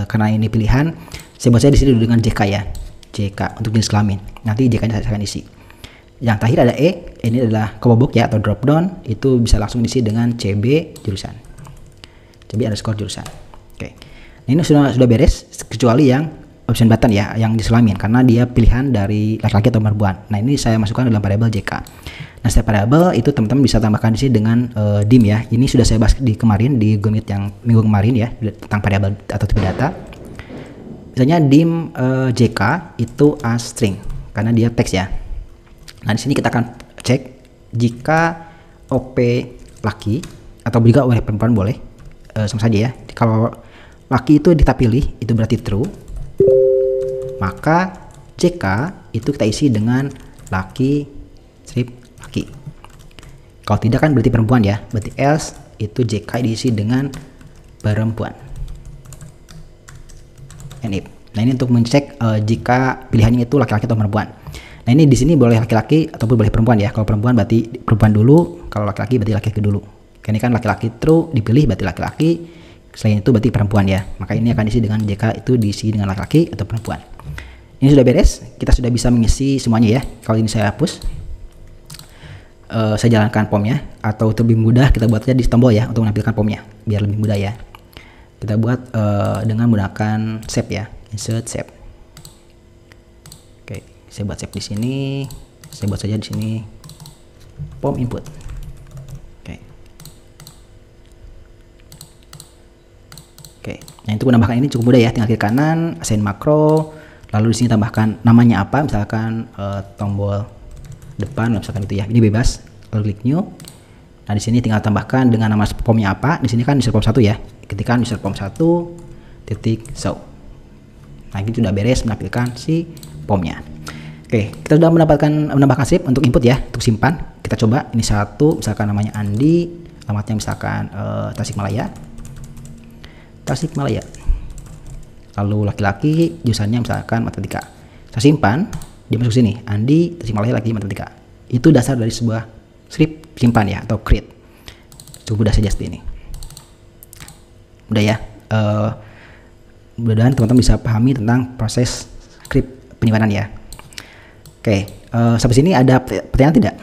A: karena ini pilihan, saya buat saya di sini dengan JK ya, JK untuk jenis kelamin. Nanti JK-nya saya akan isi. Yang terakhir ada E, ini adalah combo box ya atau drop down, itu bisa langsung diisi dengan CB jurusan, CB underscore jurusan. Oke, nah, ini sudah beres kecuali yang option button ya, yang jenis kelamin karena dia pilihan dari laki-laki atau perempuan. Nah ini saya masukkan dalam variabel JK. Nah setiap variabel itu teman-teman bisa tambahkan di sini dengan dim ya. Ini sudah saya bahas di kemarin di Gomit yang minggu kemarin ya tentang variabel atau tipe data. Misalnya dim JK itu as string karena dia teks ya. Nah di sini kita akan cek jika OP laki atau juga oleh perempuan boleh sama saja ya. Kalau laki itu kita pilih itu berarti true, maka JK itu kita isi dengan laki strip laki. Kalau tidak kan berarti perempuan ya, berarti else itu JK diisi dengan perempuan. And if. Nah ini untuk mencek jika pilihannya itu laki-laki atau perempuan. Nah ini di sini boleh laki-laki ataupun boleh perempuan ya. Kalau perempuan berarti perempuan dulu, kalau laki-laki berarti laki-laki dulu. Ini kan laki-laki true dipilih berarti laki-laki, selain itu berarti perempuan ya. Maka ini akan diisi dengan JK itu diisi dengan laki-laki atau perempuan. Ini sudah beres, kita sudah bisa mengisi semuanya ya. Kalau ini saya hapus, saya jalankan formnya, atau lebih mudah kita buatnya di tombol ya untuk menampilkan formnya biar lebih mudah ya. Kita buat dengan menggunakan shape ya, insert shape. Oke, saya buat shape di sini, saya buat saja di sini form input. Oke, nah untuk menambahkan ini cukup mudah ya, tinggal klik kanan, assign makro, lalu di sini tambahkan namanya apa, misalkan tombol depan, misalkan itu ya, ini bebas, lalu klik new. Nah di sini tinggal tambahkan dengan nama formnya apa, di sini kan user form 1 ya, ketikkan user form 1 titik show. Nah ini sudah beres menampilkan si formnya. Oke, kita sudah menambahkan script untuk input ya, untuk simpan. Kita coba ini satu, misalkan namanya Andi, alamatnya misalkan Tasikmalaya. Lalu laki-laki jurusannya misalkan matematika. Saya simpan, dia masuk sini, Andi Tasikmalaya lagi matematika. Itu dasar dari sebuah script simpan ya atau create. Cukup mudah saja seperti ini. Mudah ya. Mudah-mudahan teman-teman bisa pahami tentang proses script penyimpanan ya. Oke, sampai sini ada pertanyaan tidak?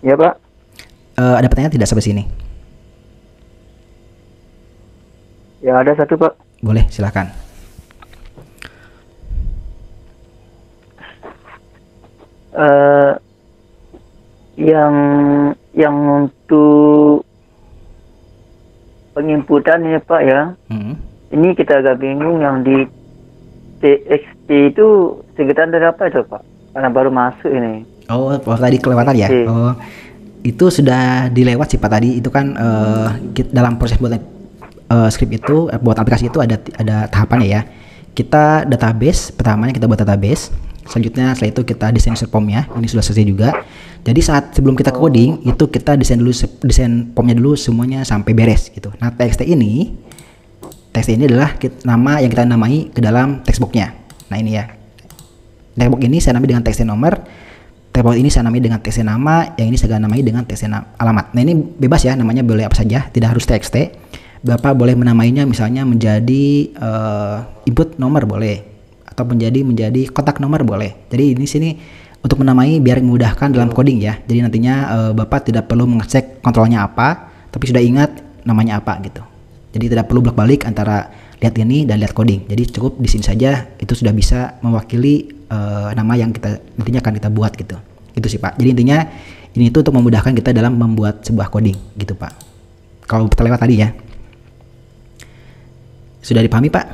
C: Ya Pak.
A: Ada pertanyaan tidak sampai sini?
C: Ya ada satu Pak.
A: Boleh, silakan.
C: Yang untuk penginputan ya Pak ya. Ini kita agak bingung yang di TXT itu sekitar dari apa itu Pak? Karena baru masuk ini.
A: Oh, tadi kelewatan ya. Oh, itu sudah dilewat sih Pak tadi. Itu kan dalam proses buat script itu, buat aplikasi itu ada tahapannya ya. Kita database, pertamanya kita buat database. Selanjutnya setelah itu kita desain user formnya. Ini sudah selesai juga. Jadi sebelum kita coding itu kita desain formnya dulu semuanya sampai beres gitu. Nah TXT ini text ini adalah nama yang kita namai ke dalam textboxnya. Nah ini ya, textbox ini saya namai dengan text nomor, textbox ini saya namai dengan text nama, yang ini saya namai dengan text alamat. Nah ini bebas ya, namanya boleh apa saja, tidak harus txt. Bapak boleh menamainya misalnya menjadi input nomor boleh, atau menjadi kotak nomor boleh. Jadi ini sini untuk menamai biar memudahkan dalam coding ya. Jadi nantinya Bapak tidak perlu mengecek kontrolnya apa, tapi sudah ingat namanya apa gitu. Jadi tidak perlu bolak-balik antara lihat ini dan lihat coding. Jadi cukup di sini saja itu sudah bisa mewakili nama yang kita nantinya akan kita buat gitu. Itu sih Pak. Jadi intinya ini itu untuk memudahkan kita dalam membuat sebuah coding gitu Pak. Kalau terlewat tadi ya. Sudah dipahami Pak?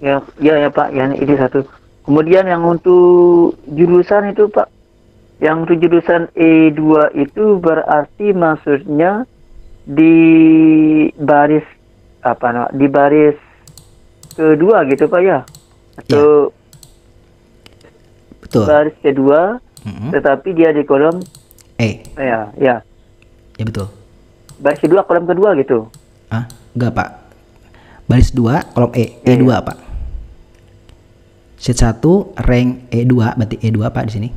C: Ya Pak, yang itu satu. Kemudian yang untuk jurusan itu Pak, yang untuk jurusan E2 itu berarti maksudnya di baris di baris kedua gitu Pak ya? Atau
A: betul.
C: Baris kedua, tetapi dia di kolom
A: E.
C: Ya
A: betul.
C: Baris kedua kolom kedua gitu.
A: Enggak Pak. Baris 2 kolom E, E2 Pak. Sheet 1 rank E2, berarti E2 Pak di sini.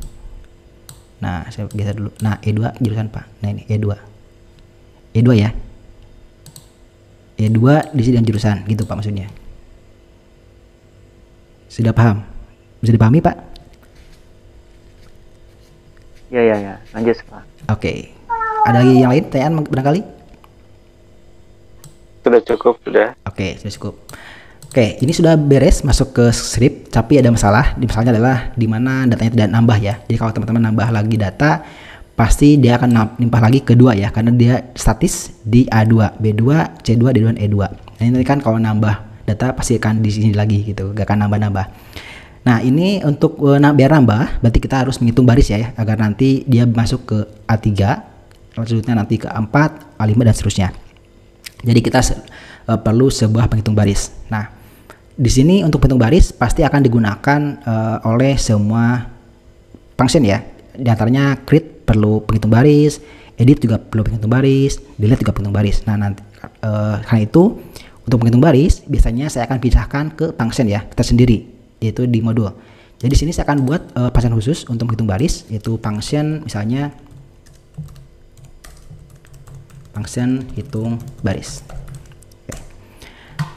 A: Nah, saya geser dulu. Nah, E2 jurusan Pak. Nah, ini E2. E2 ya. E2 diisi dengan jurusan gitu Pak maksudnya. Sudah paham? Bisa dipahami Pak?
C: Ya. Lanjut Pak.
A: Oke. Ada lagi yang lain pertanyaan barangkali?
D: Sudah cukup, sudah.
A: Oke, sudah cukup. Oke, ini sudah beres masuk ke script, tapi ada masalah. Masalahnya adalah di mana datanya tidak nambah ya. Jadi kalau teman-teman nambah lagi data, pasti dia akan nimpah lagi ke 2 ya, karena dia statis di A2, B2, C2, D2, dan E2. Nah ini kan kalau nambah data pasti akan di sini lagi gitu, gak akan nambah-nambah. Nah ini untuk biar nambah, berarti kita harus menghitung baris ya, agar nanti dia masuk ke A3, selanjutnya nanti ke A4, A5, dan seterusnya. Jadi kita perlu sebuah penghitung baris. Nah, di sini untuk penghitung baris pasti akan digunakan oleh semua function ya. Di antaranya create perlu penghitung baris, edit juga perlu penghitung baris, delete juga penghitung baris. Nah, nanti karena itu untuk penghitung baris biasanya saya akan pisahkan ke function ya, kita sendiri, yaitu di modul. Jadi di sini saya akan buat function khusus untuk menghitung baris, yaitu function misalnya function hitung baris.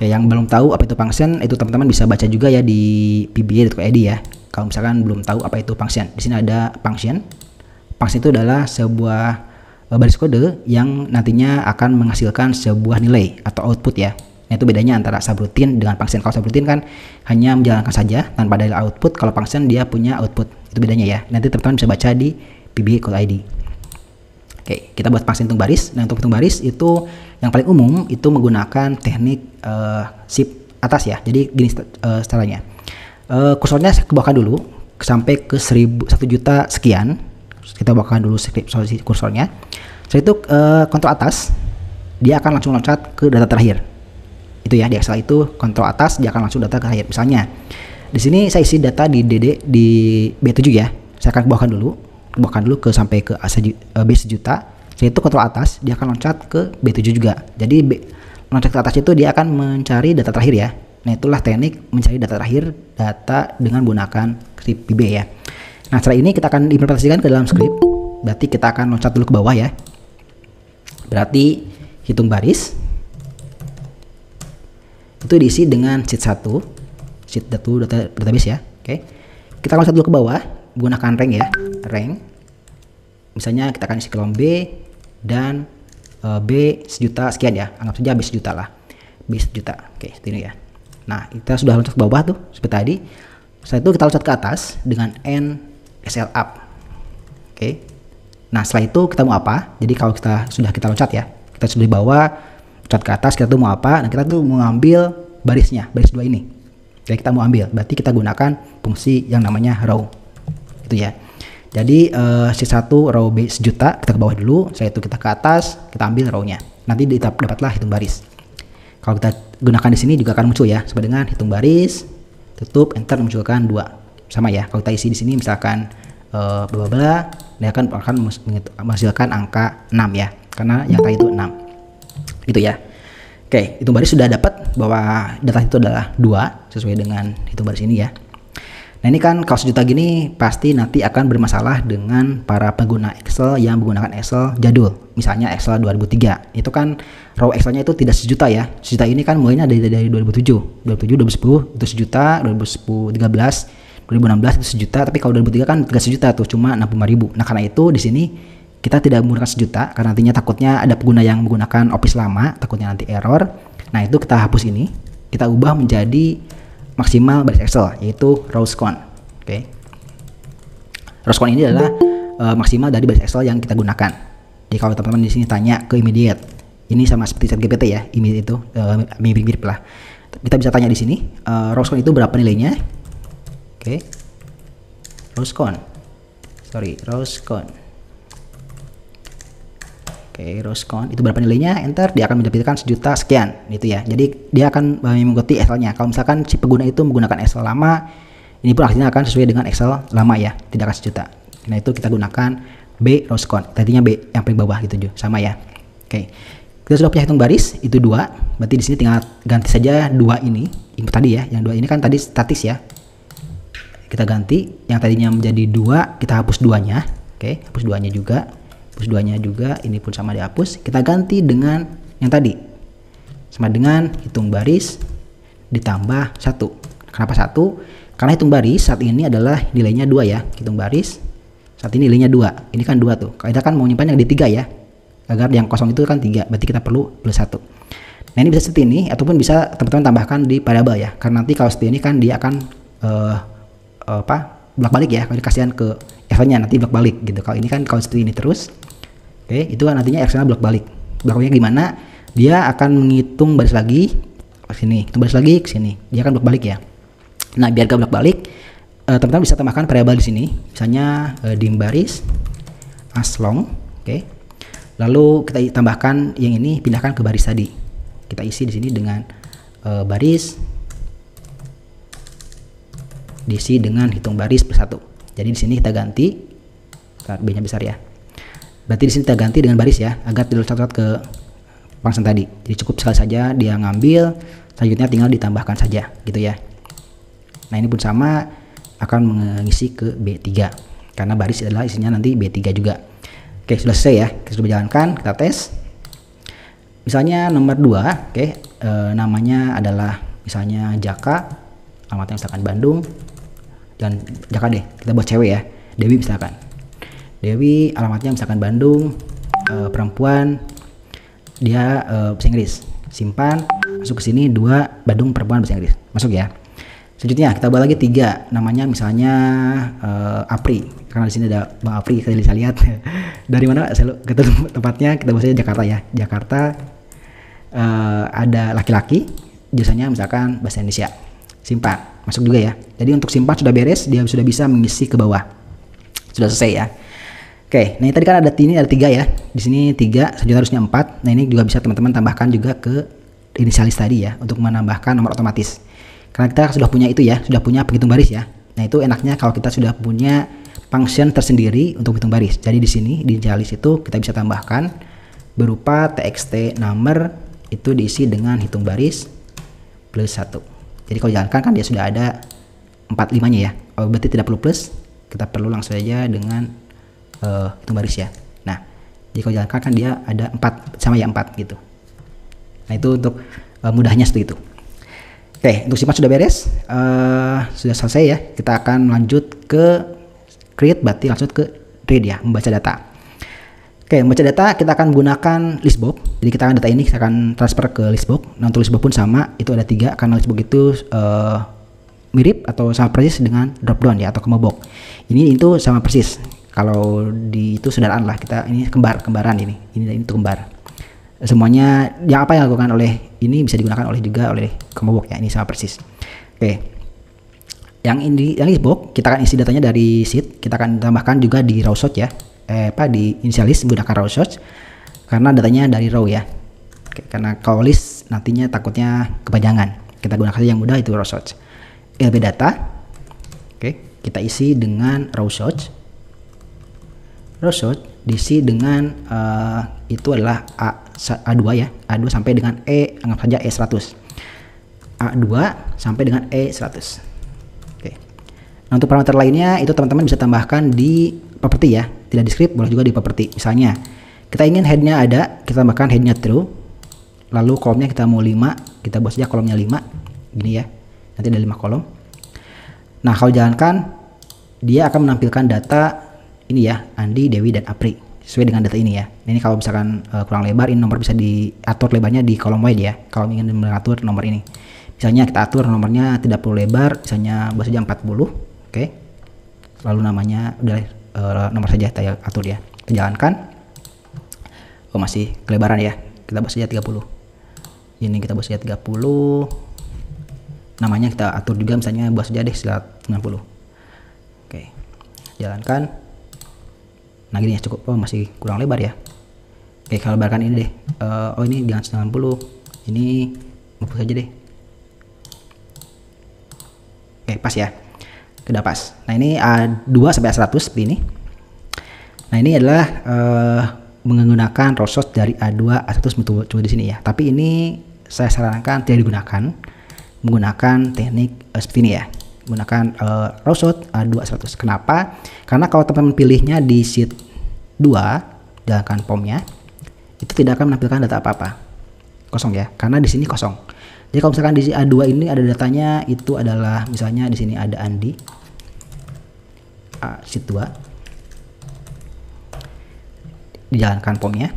A: Oke, yang belum tahu apa itu function, itu teman-teman bisa baca juga ya di pba.id ya. Kalau misalkan belum tahu apa itu function, di sini ada function. Function itu adalah sebuah baris kode yang nantinya akan menghasilkan sebuah nilai atau output ya. Nah, itu bedanya antara subroutine dengan function. Kalau subroutine kan hanya menjalankan saja tanpa ada output. Kalau function dia punya output. Itu bedanya ya. Nanti teman-teman bisa baca di pba.id. Oke, kita buat function hitung baris. Nah, untuk hitung baris itu yang paling umum itu menggunakan teknik shift atas ya. Jadi gini caranya. Kursornya saya bawahkan dulu sampai ke 1 juta sekian. Kita bawahkan dulu kursornya. Setelah itu kontrol atas, dia akan langsung loncat ke data terakhir. Itu ya, di Excel itu kontrol atas, dia akan langsung data terakhir. Misalnya di sini saya isi data di di B7 ya. Saya akan bawahkan dulu ke sampai ke B sejuta. Setelah itu kontrol atas, dia akan loncat ke B7 juga. Jadi loncat ke atas itu dia akan mencari data terakhir ya. Nah, itulah teknik mencari data terakhir, data dengan menggunakan script VB ya. Nah, setelah ini kita akan implementasikan ke dalam script. Berarti kita akan loncat dulu ke bawah ya. Berarti hitung baris itu diisi dengan sheet 1, sheet database ya. Oke. Kita loncat dulu ke bawah menggunakan rank ya. Rank. Misalnya kita akan isi kolom B dan B sejuta sekian ya. Anggap saja B sejuta lah. B sejuta. Oke, seperti ini ya. Nah, kita sudah loncat ke bawah tuh seperti tadi. Setelah itu kita loncat ke atas dengan N SL up. Oke. Nah, setelah itu kita mau apa? Jadi kalau kita loncat ya, kita sudah di bawah, loncat ke atas, kita tuh mau apa? Nah, kita tuh mau ambil barisnya, baris 2 ini. Jadi kita mau ambil, berarti kita gunakan fungsi yang namanya row. Itu ya. Jadi C1 row B sejuta, kita ke bawah dulu, setelah itu kita ke atas, kita ambil row-nya. Nanti dapatlah hitung baris. Kalau kita gunakan di sini juga akan muncul ya, sama dengan hitung baris, tutup, enter, munculkan 2. Sama ya, kalau kita isi di sini misalkan bla bla bla, dia akan menghasilkan angka 6 ya, karena yang tadi itu 6. Gitu ya. Oke, hitung baris sudah dapat bahwa data itu adalah 2 sesuai dengan hitung baris ini ya. Nah ini kan kalau sejuta gini pasti nanti akan bermasalah dengan para pengguna Excel yang menggunakan Excel jadul. Misalnya Excel 2003, itu kan raw Excelnya itu tidak sejuta ya. Sejuta ini kan mulainya dari 2007, 2010 itu sejuta, 2013, 2016 itu sejuta, tapi kalau 2003 kan tidak sejuta tuh, cuma 65.000. Nah karena itu di sini kita tidak menggunakan sejuta karena nantinya takutnya ada pengguna yang menggunakan Office lama, takutnya nanti error. Nah itu kita hapus ini, kita ubah menjadi maksimal baris Excel, yaitu rows count. Oke. Rows count ini adalah maksimal dari baris Excel yang kita gunakan. Jadi kalau teman-teman di sini tanya ke immediate, ini sama seperti ChatGPT ya, immediate itu mirip-mirip lah. Kita bisa tanya di sini, rows count itu berapa nilainya? Oke. Rows count. Rows count. Rows count itu berapa nilainya, enter, dia akan mendapatkan sejuta sekian gitu ya. Jadi dia akan mengikuti Excel-nya. Kalau misalkan si pengguna itu menggunakan Excel lama, ini pun hasilnya akan sesuai dengan Excel lama ya, tidak akan sejuta. Nah itu kita gunakan B rows count, tadinya B yang paling bawah gitu sama ya. Oke, kita sudah punya hitung baris itu 2, berarti di sini tinggal ganti saja 2 ini input tadi ya, yang 2 ini kan tadi statis ya, kita ganti yang tadinya menjadi 2, kita hapus 2-nya. Oke, hapus 2-nya juga. Hapus 2-nya juga, ini pun sama dihapus. Kita ganti dengan yang tadi, sama dengan hitung baris ditambah 1. Kenapa 1? Karena hitung baris saat ini adalah nilainya 2 ya. Hitung baris saat ini nilainya 2. Ini kan 2 tuh. Kita kan mau nyimpan yang di 3 ya, agar yang kosong itu kan 3, berarti kita perlu plus 1. Nah ini bisa seperti ini, ataupun bisa teman-teman tambahkan di variabel ya, karena nanti kalau seperti ini kan dia akan bolak-balik ya, kalau dikasihkan ke Excel-nya nanti bolak-balik gitu. Kalau ini kan kalau seperti ini terus, oke, itu kan nantinya Excel-nya bolak-balik. Bolak-baliknya gimana? Dia akan menghitung baris lagi ke sini, hitung baris lagi ke sini. Dia akan bolak-balik ya. Nah, biar gak bolak-balik, teman-teman bisa tambahkan variabel di sini. Misalnya dim baris as long, oke. Lalu kita tambahkan yang ini, pindahkan ke baris tadi. Kita isi di sini dengan baris diisi dengan hitung baris plus 1. Jadi di sini kita ganti, B-nya besar ya. Berarti di sini kita ganti dengan baris ya, agar tidak tercatat ke function tadi. Jadi cukup sekali saja dia ngambil, selanjutnya tinggal ditambahkan saja, gitu ya. Nah ini pun sama, akan mengisi ke B3, karena baris adalah isinya nanti B3 juga. Oke, sudah selesai ya, kita sudah berjalankan, kita tes. Misalnya nomor 2, oke, namanya adalah misalnya Jaka, alamatnya misalkan Bandung, dan Jaka deh, kita buat cewek ya, Dewi misalkan. Dewi alamatnya misalkan Bandung, perempuan, dia bahasa Inggris. Simpan, masuk ke sini 2 Bandung perempuan bahasa Inggris, masuk ya. Selanjutnya kita buat lagi 3, namanya misalnya Apri, karena di sini ada Bang Apri, kita bisa lihat dari mana saya ketemu tempatnya, kita bahasanya Jakarta ya. Jakarta, ada laki-laki, biasanya misalkan bahasa Indonesia. Simpan, masuk juga ya. Jadi untuk simpan sudah beres, dia sudah bisa mengisi ke bawah. Sudah selesai ya. Oke, nah ini tadi kan ada 3 ya. Di sini 3, selanjutnya harusnya 4. Nah ini juga bisa teman-teman tambahkan juga ke inisialis tadi ya, untuk menambahkan nomor otomatis. Karena kita sudah punya itu ya, sudah punya penghitung baris ya. Nah itu enaknya kalau kita sudah punya function tersendiri untuk hitung baris. Jadi di sini di inisialis itu kita bisa tambahkan berupa txt number, itu diisi dengan hitung baris plus 1. Jadi kalau jalankan kan dia sudah ada 4-5-nya ya. Oh, berarti tidak perlu plus, kita perlu langsung saja dengan hitung baris ya. Nah, jadi kalau jalankan kan dia ada 4 sama ya 4 gitu. Nah itu untuk mudahnya seperti itu. Oke, untuk simpan sudah beres, sudah selesai ya. Kita akan lanjut ke create, berarti langsung ke read ya, membaca data. Oke, membaca data kita akan menggunakan listbox. Jadi kita akan data ini kita akan transfer ke listbox. Nah untuk listbox pun sama, itu ada 3 karena listbox itu mirip atau sama persis dengan dropdown ya, atau kemobok. Ini itu sama persis. Kalau di itu saudaraan lah, kita ini kembaran ini itu kembar. Semuanya yang apa yang dilakukan oleh ini bisa digunakan juga oleh kemobok ya, ini sama persis. Oke, yang listbox kita akan isi datanya dari sheet, kita akan tambahkan juga di row sort ya, di inisialis menggunakan row sort karena datanya dari row ya. Oke, karena kalau list nantinya takutnya kepanjangan, kita gunakan yang mudah, itu row sort. LB data, oke, kita isi dengan row sort. Row sort diisi dengan itu adalah A A2 ya, A2 sampai dengan anggap saja E100. A2 sampai dengan E100. Oke. Nah, untuk parameter lainnya itu teman-teman bisa tambahkan di properti ya, tidak di script, boleh juga di properti. Misalnya kita ingin headnya ada, kita tambahkan headnya true, lalu kolomnya kita mau 5, kita buat saja kolomnya 5 gini ya, nanti ada 5 kolom. Nah, kalau jalankan dia akan menampilkan data ini ya, Andi, Dewi, dan Apri sesuai dengan data ini ya. Ini kalau misalkan kurang lebar, ini nomor bisa diatur lebarnya di kolom wide ya, kalau ingin mengatur nomor ini. Misalnya kita atur nomornya tidak perlu lebar, misalnya buat saja 40, oke. Lalu namanya udah nomor saja kita atur ya. Kita jalankan. Oh, masih kelebaran ya. Kita buat saja 30. Ini kita buat saja 30. Namanya kita atur juga, misalnya buat saja deh 90. Oke. Jalankan. Nah, gini ya cukup. Oh, masih kurang lebar ya. Oke, kalau lebarkan ini deh. Oh, ini jangan 90. Ini 50 saja deh. Oke, pas ya. Sudah pas. Nah, ini A2 sampai A100 seperti ini. Nah, ini adalah menggunakan row sort dari A2 A100 coba di sini ya. Tapi ini saya sarankan tidak digunakan, menggunakan teknik seperti ini ya. Menggunakan row sort A2 A100. Kenapa? Karena kalau teman-teman pilihnya di sheet 2, jalankan POM-nya, itu tidak akan menampilkan data apa-apa. Kosong ya, karena di sini kosong. Jadi kalau misalkan di A2 ini ada datanya, itu adalah misalnya di sini ada Andi, sheet 2, dijalankan POM-nya,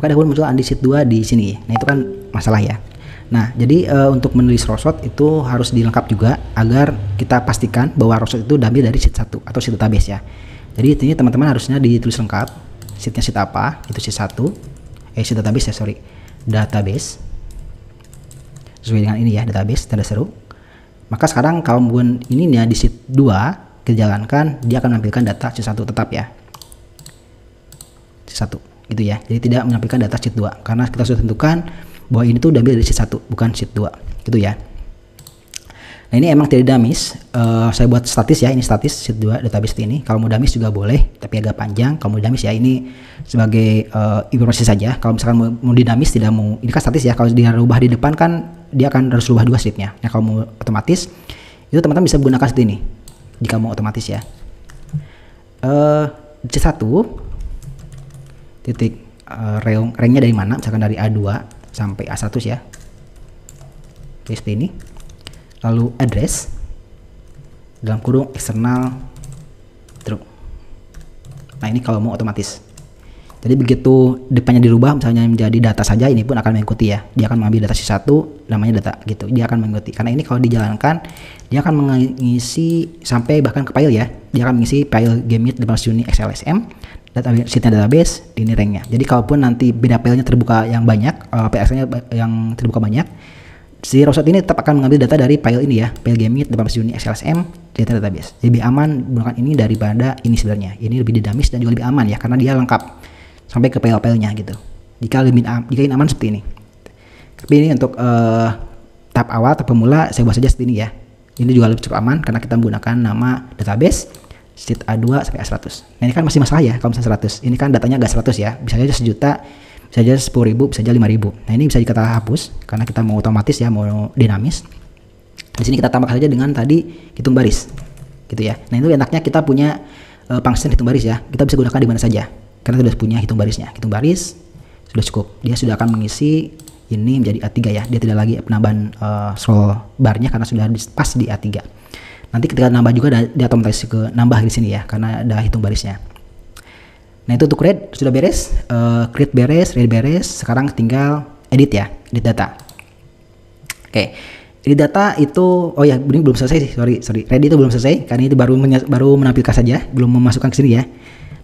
A: maka dahulu muncul Andi sheet 2 di sini. Nah, itu kan masalah ya. Nah, jadi untuk menulis row sort itu harus dilengkap juga agar kita pastikan bahwa row sort itu diambil dari sheet 1 atau sheet database ya. Jadi ini teman-teman harusnya ditulis lengkap, sheetnya sheet apa, itu sheet 1, sheet database ya, sorry. Database sesuai dengan ini ya, database tanda seru. Maka sekarang kalau ini ya di sheet 2 kita jalankan, dia akan menampilkan data sheet 1 tetap ya, sheet 1 gitu ya. Jadi tidak menampilkan data sheet 2 karena kita sudah tentukan bahwa ini tuh diambil dari sheet 1 bukan sheet 2 gitu ya. Nah, ini emang tidak dinamis, saya buat statis ya, ini statis sheet 2 database ini. Kalau mau dinamis juga boleh, tapi agak panjang. Kalau mau dinamis ya ini sebagai informasi saja. Kalau misalkan mau dinamis tidak mau, ini kan statis ya, kalau dia rubah di depan kan dia akan harus rubah 2 sheetnya. Nah, kalau mau otomatis itu teman-teman bisa menggunakan seperti ini jika mau otomatis ya. Sheet 1 titik ranknya dari mana, misalkan dari A2 sampai A100 ya. Oke, seperti ini. Lalu address dalam kurung eksternal true. Nah, ini kalau mau otomatis. Jadi begitu depannya dirubah misalnya menjadi data saja, ini pun akan mengikuti ya. Dia akan mengambil data sheet 1 namanya data gitu. Dia akan mengikuti. Karena ini kalau dijalankan dia akan mengisi sampai bahkan ke file ya. Dia akan mengisi file gameit depan unit XLSM, sheetnya database, ini ranknya. Jadi kalaupun nanti beda filenya terbuka yang banyak, PXL-nya yang terbuka banyak, si row sort ini tetap akan mengambil data dari file ini ya, file gameit depan unit XLSM, data database. Lebih aman menggunakan ini daripada ini sebenarnya. Ini lebih dinamis dan juga lebih aman ya, karena dia lengkap sampai ke file-filenya gitu. Jika ini aman seperti ini. Tapi ini untuk tahap awal, tahap pemula saya buat saja seperti ini ya. Ini juga lebih cukup aman karena kita menggunakan nama database sheet A2 sampai A100. Nah, ini kan masih masalah ya kalau misalnya 100. Ini kan datanya enggak 100 ya. Bisa aja 1 juta, bisa aja 10.000, bisa aja 5.000. Nah, ini bisa kita hapus karena kita mau otomatis ya, mau dinamis. Di sini kita tambahkan saja dengan tadi hitung baris. Gitu ya. Nah, itu enaknya kita punya function hitung baris ya. Kita bisa gunakan di mana saja karena sudah punya hitung barisnya. Hitung baris sudah cukup. Dia sudah akan mengisi ini menjadi A3 ya. Dia tidak lagi penambahan scroll barnya karena sudah pas di A3. Nanti ketika nambah juga dia otomatis ke nambah di sini ya karena ada hitung barisnya. Nah, itu untuk read sudah beres, create beres, read beres. Sekarang tinggal edit ya, edit data. Oke, edit data itu, oh ya ini belum selesai sih, sorry. Read itu belum selesai karena itu baru menampilkan saja, belum memasukkan ke sini ya.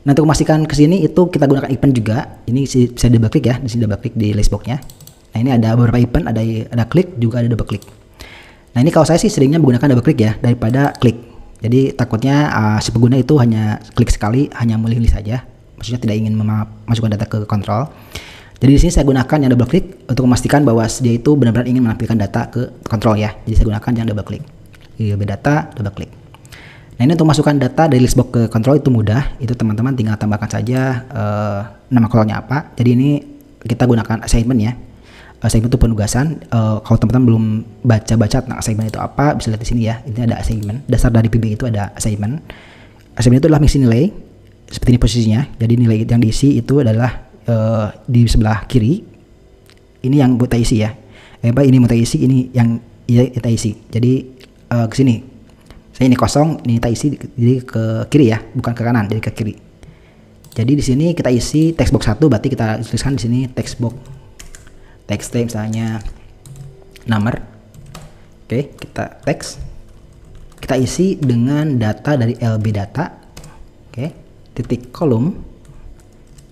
A: Nah, untuk memastikan ke sini itu kita gunakan event juga. Ini bisa double klik ya, di sini double klik di listbox-nya. Nah, ini ada beberapa event, ada klik juga ada double klik. Nah, ini kalau saya sih seringnya menggunakan double klik ya daripada klik. Jadi takutnya si pengguna itu hanya klik sekali, hanya memilih saja. Maksudnya tidak ingin memasukkan data ke kontrol. Jadi di sini saya gunakan yang double klik untuk memastikan bahwa dia itu benar-benar ingin menampilkan data ke kontrol ya. Jadi saya gunakan yang double klik. Lebih data double klik. Nah ini untuk masukkan data dari listbox ke control itu mudah, itu teman-teman tinggal tambahkan saja nama kontrolnya apa. Jadi ini kita gunakan assignment ya. Assignment itu penugasan. Kalau teman-teman belum baca-baca tentang assignment itu apa, bisa lihat di sini ya. Ini ada assignment. Dasar dari PB itu ada assignment. Assignment itu adalah mengisi nilai. Seperti ini posisinya. Jadi nilai yang diisi itu adalah di sebelah kiri. Ini yang kita isi ya. Ini mau kita isi, ini yang kita isi. Jadi ke sini. Saya ini kosong, ini kita isi jadi ke kiri ya, bukan ke kanan, jadi ke kiri. Jadi di sini kita isi text box 1, berarti kita tuliskan di sini text box text misalnya number. Oke, kita text. Kita isi dengan data dari LB data. Oke, titik kolom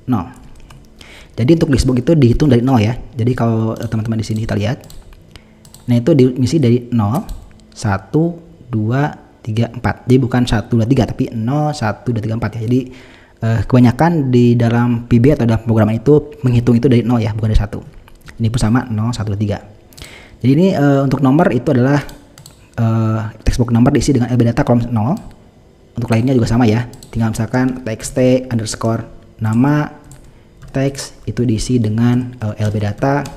A: 0. Jadi untuk listbox itu dihitung dari 0 ya. Jadi kalau teman-teman di sini kita lihat, nah itu diisi dari 0, 1, 2, 3, 4. Jadi bukan 1, 2, 3 tapi 0, 1, 2, 3, 4 ya. Jadi kebanyakan di dalam PB atau dalam program itu menghitung itu dari 0 ya, bukan dari 1. Ini pun sama 0, 1, 2, 3. Jadi ini untuk nomor itu adalah textbox number diisi dengan LB data kolom 0. Untuk lainnya juga sama ya. Tinggal misalkan txt underscore nama teks itu diisi dengan LB data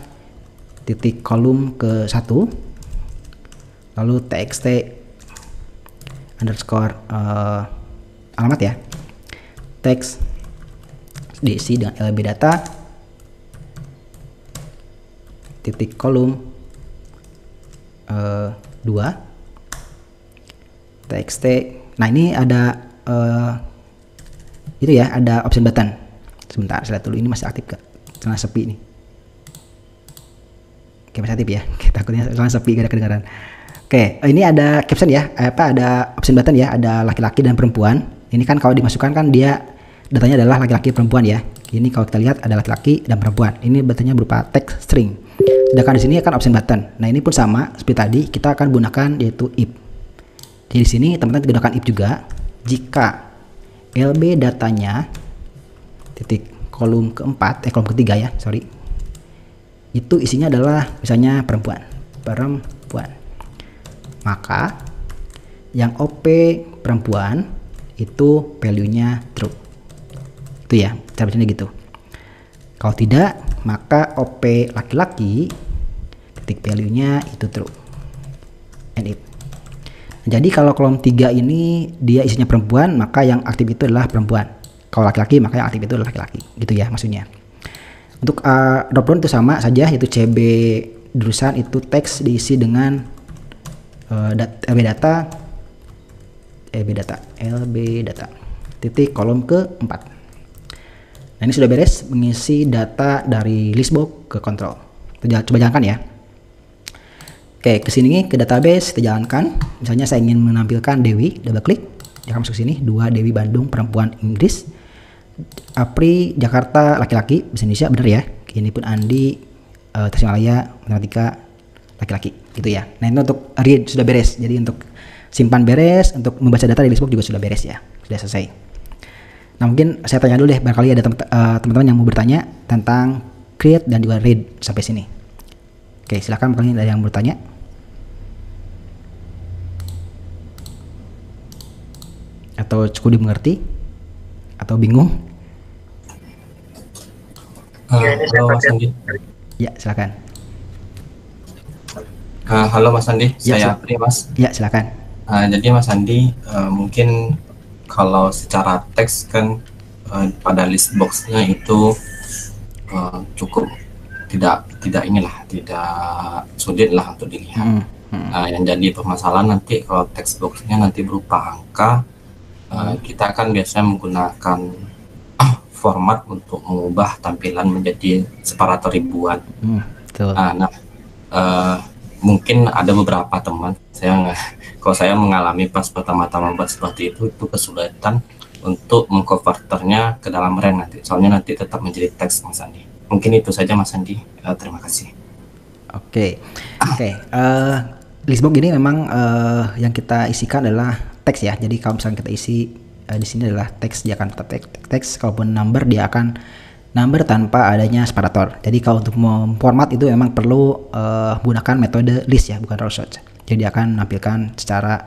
A: titik kolom ke 1, lalu txt underscore alamat ya, teks diisi dengan LB data titik kolom 2 txt. Nah ini ada itu ya, ada option button. Sebentar, saya lihat dulu ini masih aktif gak? Jangan sepi ini. Oke, masih aktif ya. Takutnya jangan sepi gak ada kedengaran. Oke, ini ada caption ya. Ada option button ya. Ada laki-laki dan perempuan. Ini kan kalau dimasukkan kan dia datanya adalah laki-laki perempuan ya. Ini kalau kita lihat ada laki-laki dan perempuan. Ini buttonnya berupa text string. Sedangkan di sini akan option button. Nah ini pun sama seperti tadi. Kita akan gunakan yaitu if. Jadi di sini teman-teman gunakan if juga. Jika LB datanya titik kolom keempat, kolom ketiga ya, sorry, itu isinya adalah misalnya perempuan, maka yang OP perempuan itu value-nya true. Itu ya, cara bacanya gitu. Kalau tidak, maka OP laki-laki titik value-nya itu true. And if. Jadi kalau kolom 3 ini dia isinya perempuan, maka yang aktif itu adalah perempuan. Kalau laki-laki maka yang aktif itu adalah laki-laki, gitu ya maksudnya. Untuk dropdown itu sama saja, itu CB jurusan itu teks diisi dengan LB data titik kolom ke 4. Nah ini sudah beres mengisi data dari listbox ke control. Coba jalankan ya. Oke, kesini ke database kita jalankan. Misalnya saya ingin menampilkan Dewi, double klik, dia akan masuk sini. 2 Dewi Bandung perempuan Inggris, Apri Jakarta laki-laki bahasa Indonesia, bener ya. Ini pun Andi Tasikmalaya matematika laki-laki, gitu ya. Nah itu untuk read sudah beres. Jadi untuk simpan beres, untuk membaca data dari listbox juga sudah beres ya, sudah selesai. Nah mungkin saya tanya dulu deh, barangkali ada teman-teman yang mau bertanya tentang create dan juga read sampai sini. Oke, silakan barangkali ada yang mau bertanya. Atau cukup dimengerti? Atau bingung?
D: Halo Mas Andi.
A: Ya, silakan.
D: Halo Mas Andi,
A: Ya,
D: saya Apri Mas.
A: Ya, silakan.
D: Jadi Mas Andi, mungkin kalau secara teks kan pada list box-nya itu cukup tidak sulit lah untuk dilihat. Yang jadi permasalahan nanti kalau text box-nya nanti berupa angka, kita akan biasanya menggunakan format untuk mengubah tampilan menjadi separator ribuan. Mungkin ada beberapa teman kalau saya mengalami pas pertama-tama buat seperti itu kesulitan untuk mengkonverternya ke dalam range nanti. Soalnya nanti tetap menjadi teks Mas Andi. Mungkin itu saja Mas Andi. Terima kasih.
A: Oke. Listbox ini memang yang kita isikan adalah teks ya. Jadi kalau misalnya kita isi di sini adalah teks, dia akan tetap teks. Kalaupun number dia akan number tanpa adanya separator. Jadi kalau untuk memformat itu memang perlu menggunakan metode list ya, bukan row search. Jadi dia akan menampilkan secara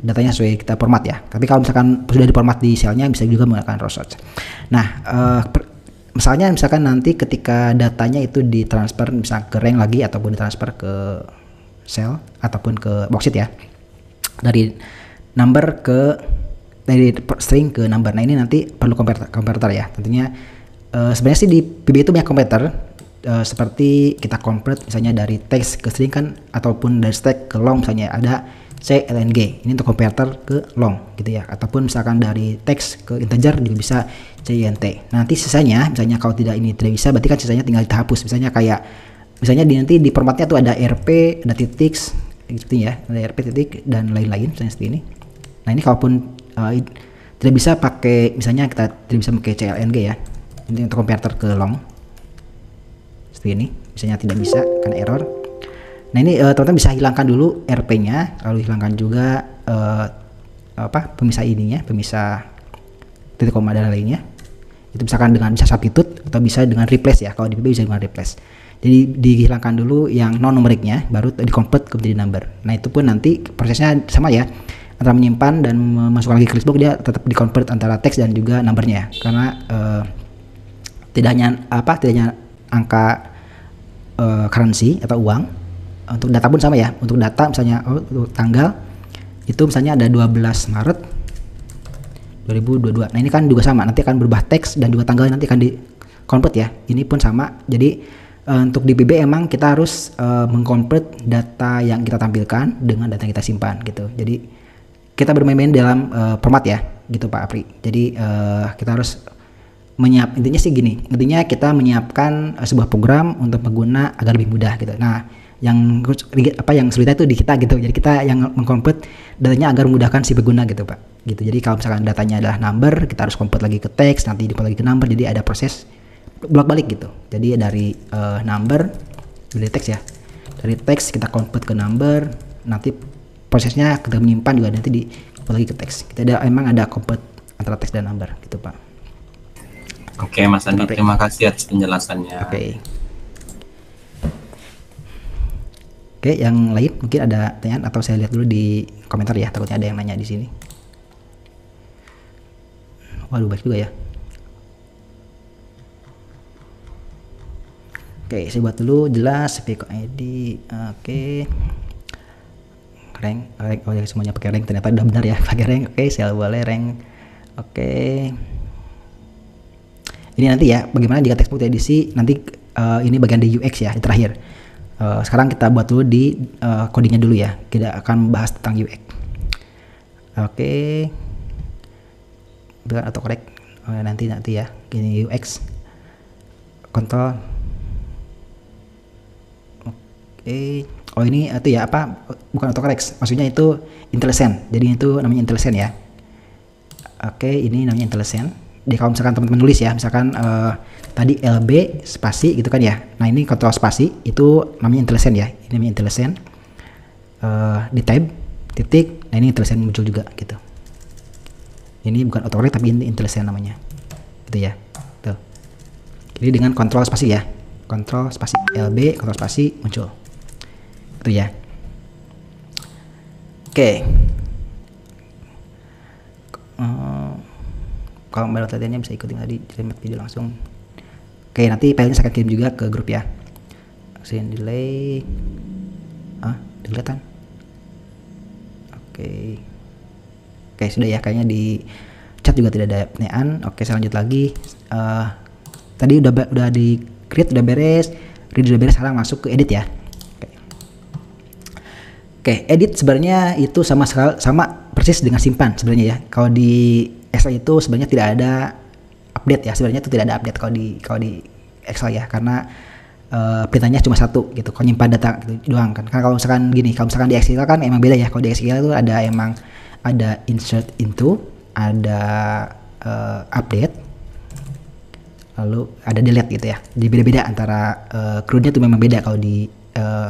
A: datanya sesuai kita format ya. Tapi kalau misalkan sudah diformat di Shell-nya bisa juga menggunakan row search. Nah, misalkan nanti ketika datanya itu ditransfer misalnya ke rank lagi ataupun ditransfer ke Shell ataupun ke worksheet ya. Dari string ke number. Nah, ini nanti perlu converter ya. Tentunya sebenarnya sih di VB itu banyak converter seperti kita convert misalnya dari text ke string kan, ataupun dari stack ke long misalnya ada CLNG. Ini untuk converter ke long gitu ya. Ataupun misalkan dari text ke integer juga bisa CINT. Nanti sisanya misalnya kalau tidak bisa, berarti kan sisanya tinggal kita hapus. Misalnya nanti di formatnya tuh ada RP, ada titik gitu ya, ada RP titik dan lain-lain misalnya seperti ini. Nah, ini kalaupun tidak bisa pakai, misalnya kita tidak bisa pakai CLNG ya, ini untuk converter ke long seperti ini, misalnya tidak bisa karena error. Nah, ini teman-teman bisa hilangkan dulu RP-nya, lalu hilangkan juga pemisah ininya, pemisah titik koma dan lainnya. Itu misalkan bisa substitute atau bisa dengan replace ya. Kalau di VB bisa dengan replace. Jadi dihilangkan dulu yang non numeriknya, baru di-convert ke menjadi number. Nah, itu pun nanti prosesnya sama ya, antara menyimpan dan memasukkan lagi ke listbox, dia tetap di-convert antara teks dan juga numbernya. Karena tidak hanya angka currency atau uang. Untuk data pun sama ya. Untuk data misalnya untuk tanggal itu misalnya ada 12 Maret 2022. Nah, ini kan juga sama, nanti akan berubah teks dan juga tanggal nanti akan di-convert ya. Ini pun sama. Jadi untuk di VB emang kita harus mengconvert data yang kita tampilkan dengan data yang kita simpan gitu. Jadi kita bermain-main dalam format ya gitu Pak Apri. Jadi kita harus intinya sih gini, intinya kita menyiapkan sebuah program untuk pengguna agar lebih mudah gitu. Nah, yang sulitnya itu di kita gitu. Jadi kita yang mengconvert datanya agar memudahkan si pengguna gitu Pak. Gitu. Jadi kalau misalkan datanya adalah number, kita harus convert lagi ke teks, nanti convert lagi ke number. Jadi ada proses bolak-balik gitu. Jadi dari number dari teks ya. Dari teks kita convert ke number, nanti prosesnya kita menyimpan juga nanti di convert lagi ke teks. Emang ada convert antara teks dan number gitu Pak.
D: Oke Mas Andi, terima kasih atas penjelasannya.
A: Oke, yang lain mungkin ada pertanyaan atau saya lihat dulu di komentar ya, takutnya ada yang nanya di sini. Waduh, baik juga ya. Oke, saya buat dulu jelas SPK ID. Oke. Rank, oh ya, semuanya pakai rank, ternyata udah benar ya pakai rank. Oke, saya boleh rank. Oke. Ini nanti ya, bagaimana jika textbook edisi nanti ini bagian di UX ya, di terakhir. Sekarang kita buat dulu di codingnya dulu ya. Kita akan bahas tentang UX. Oke. Bukan autocorrect. Nanti ya. Ini UX. Kontrol. Oke. Oh ini itu ya apa? Bukan autocorrect. Maksudnya itu IntelliSense. Jadi itu namanya IntelliSense ya. Oke, ini namanya IntelliSense. Jadi kalau misalkan teman-teman nulis ya, misalkan tadi LB spasi gitu kan ya. Nah, ini kontrol spasi itu namanya IntelliSense ya. Ini namanya IntelliSense. Di tab titik. Nah, ini IntelliSense muncul juga gitu. Ini bukan autocorrect tapi ini IntelliSense namanya. Gitu ya. Tuh. Jadi dengan kontrol spasi ya. Kontrol spasi LB, kontrol spasi muncul. Gitu ya. Oke. Kalau mau latihannya bisa ikutin tadi remote video langsung. Oke, nanti filenya saya akan kirim juga ke grup ya. Action delay. Kelihatan. Oke, sudah ya, kayaknya di chat juga tidak ada pertanyaan. Oke, saya lanjut lagi. Tadi udah di create udah beres, read udah beres, sekarang masuk ke edit ya. Oke, edit sebenarnya itu sama persis dengan simpan sebenarnya ya. Kalau di Excel itu sebenarnya tidak ada update ya, sebenarnya itu tidak ada update kalau di Excel ya, karena perintahnya cuma satu gitu, kalau nyimpan data gitu doang kan. Karena kalau misalkan gini, kalau misalkan di Excel kan emang beda ya. Kalau di Excel itu ada insert into, ada update, lalu ada delete gitu ya. Jadi beda-beda antara CRUD-nya itu memang beda kalau di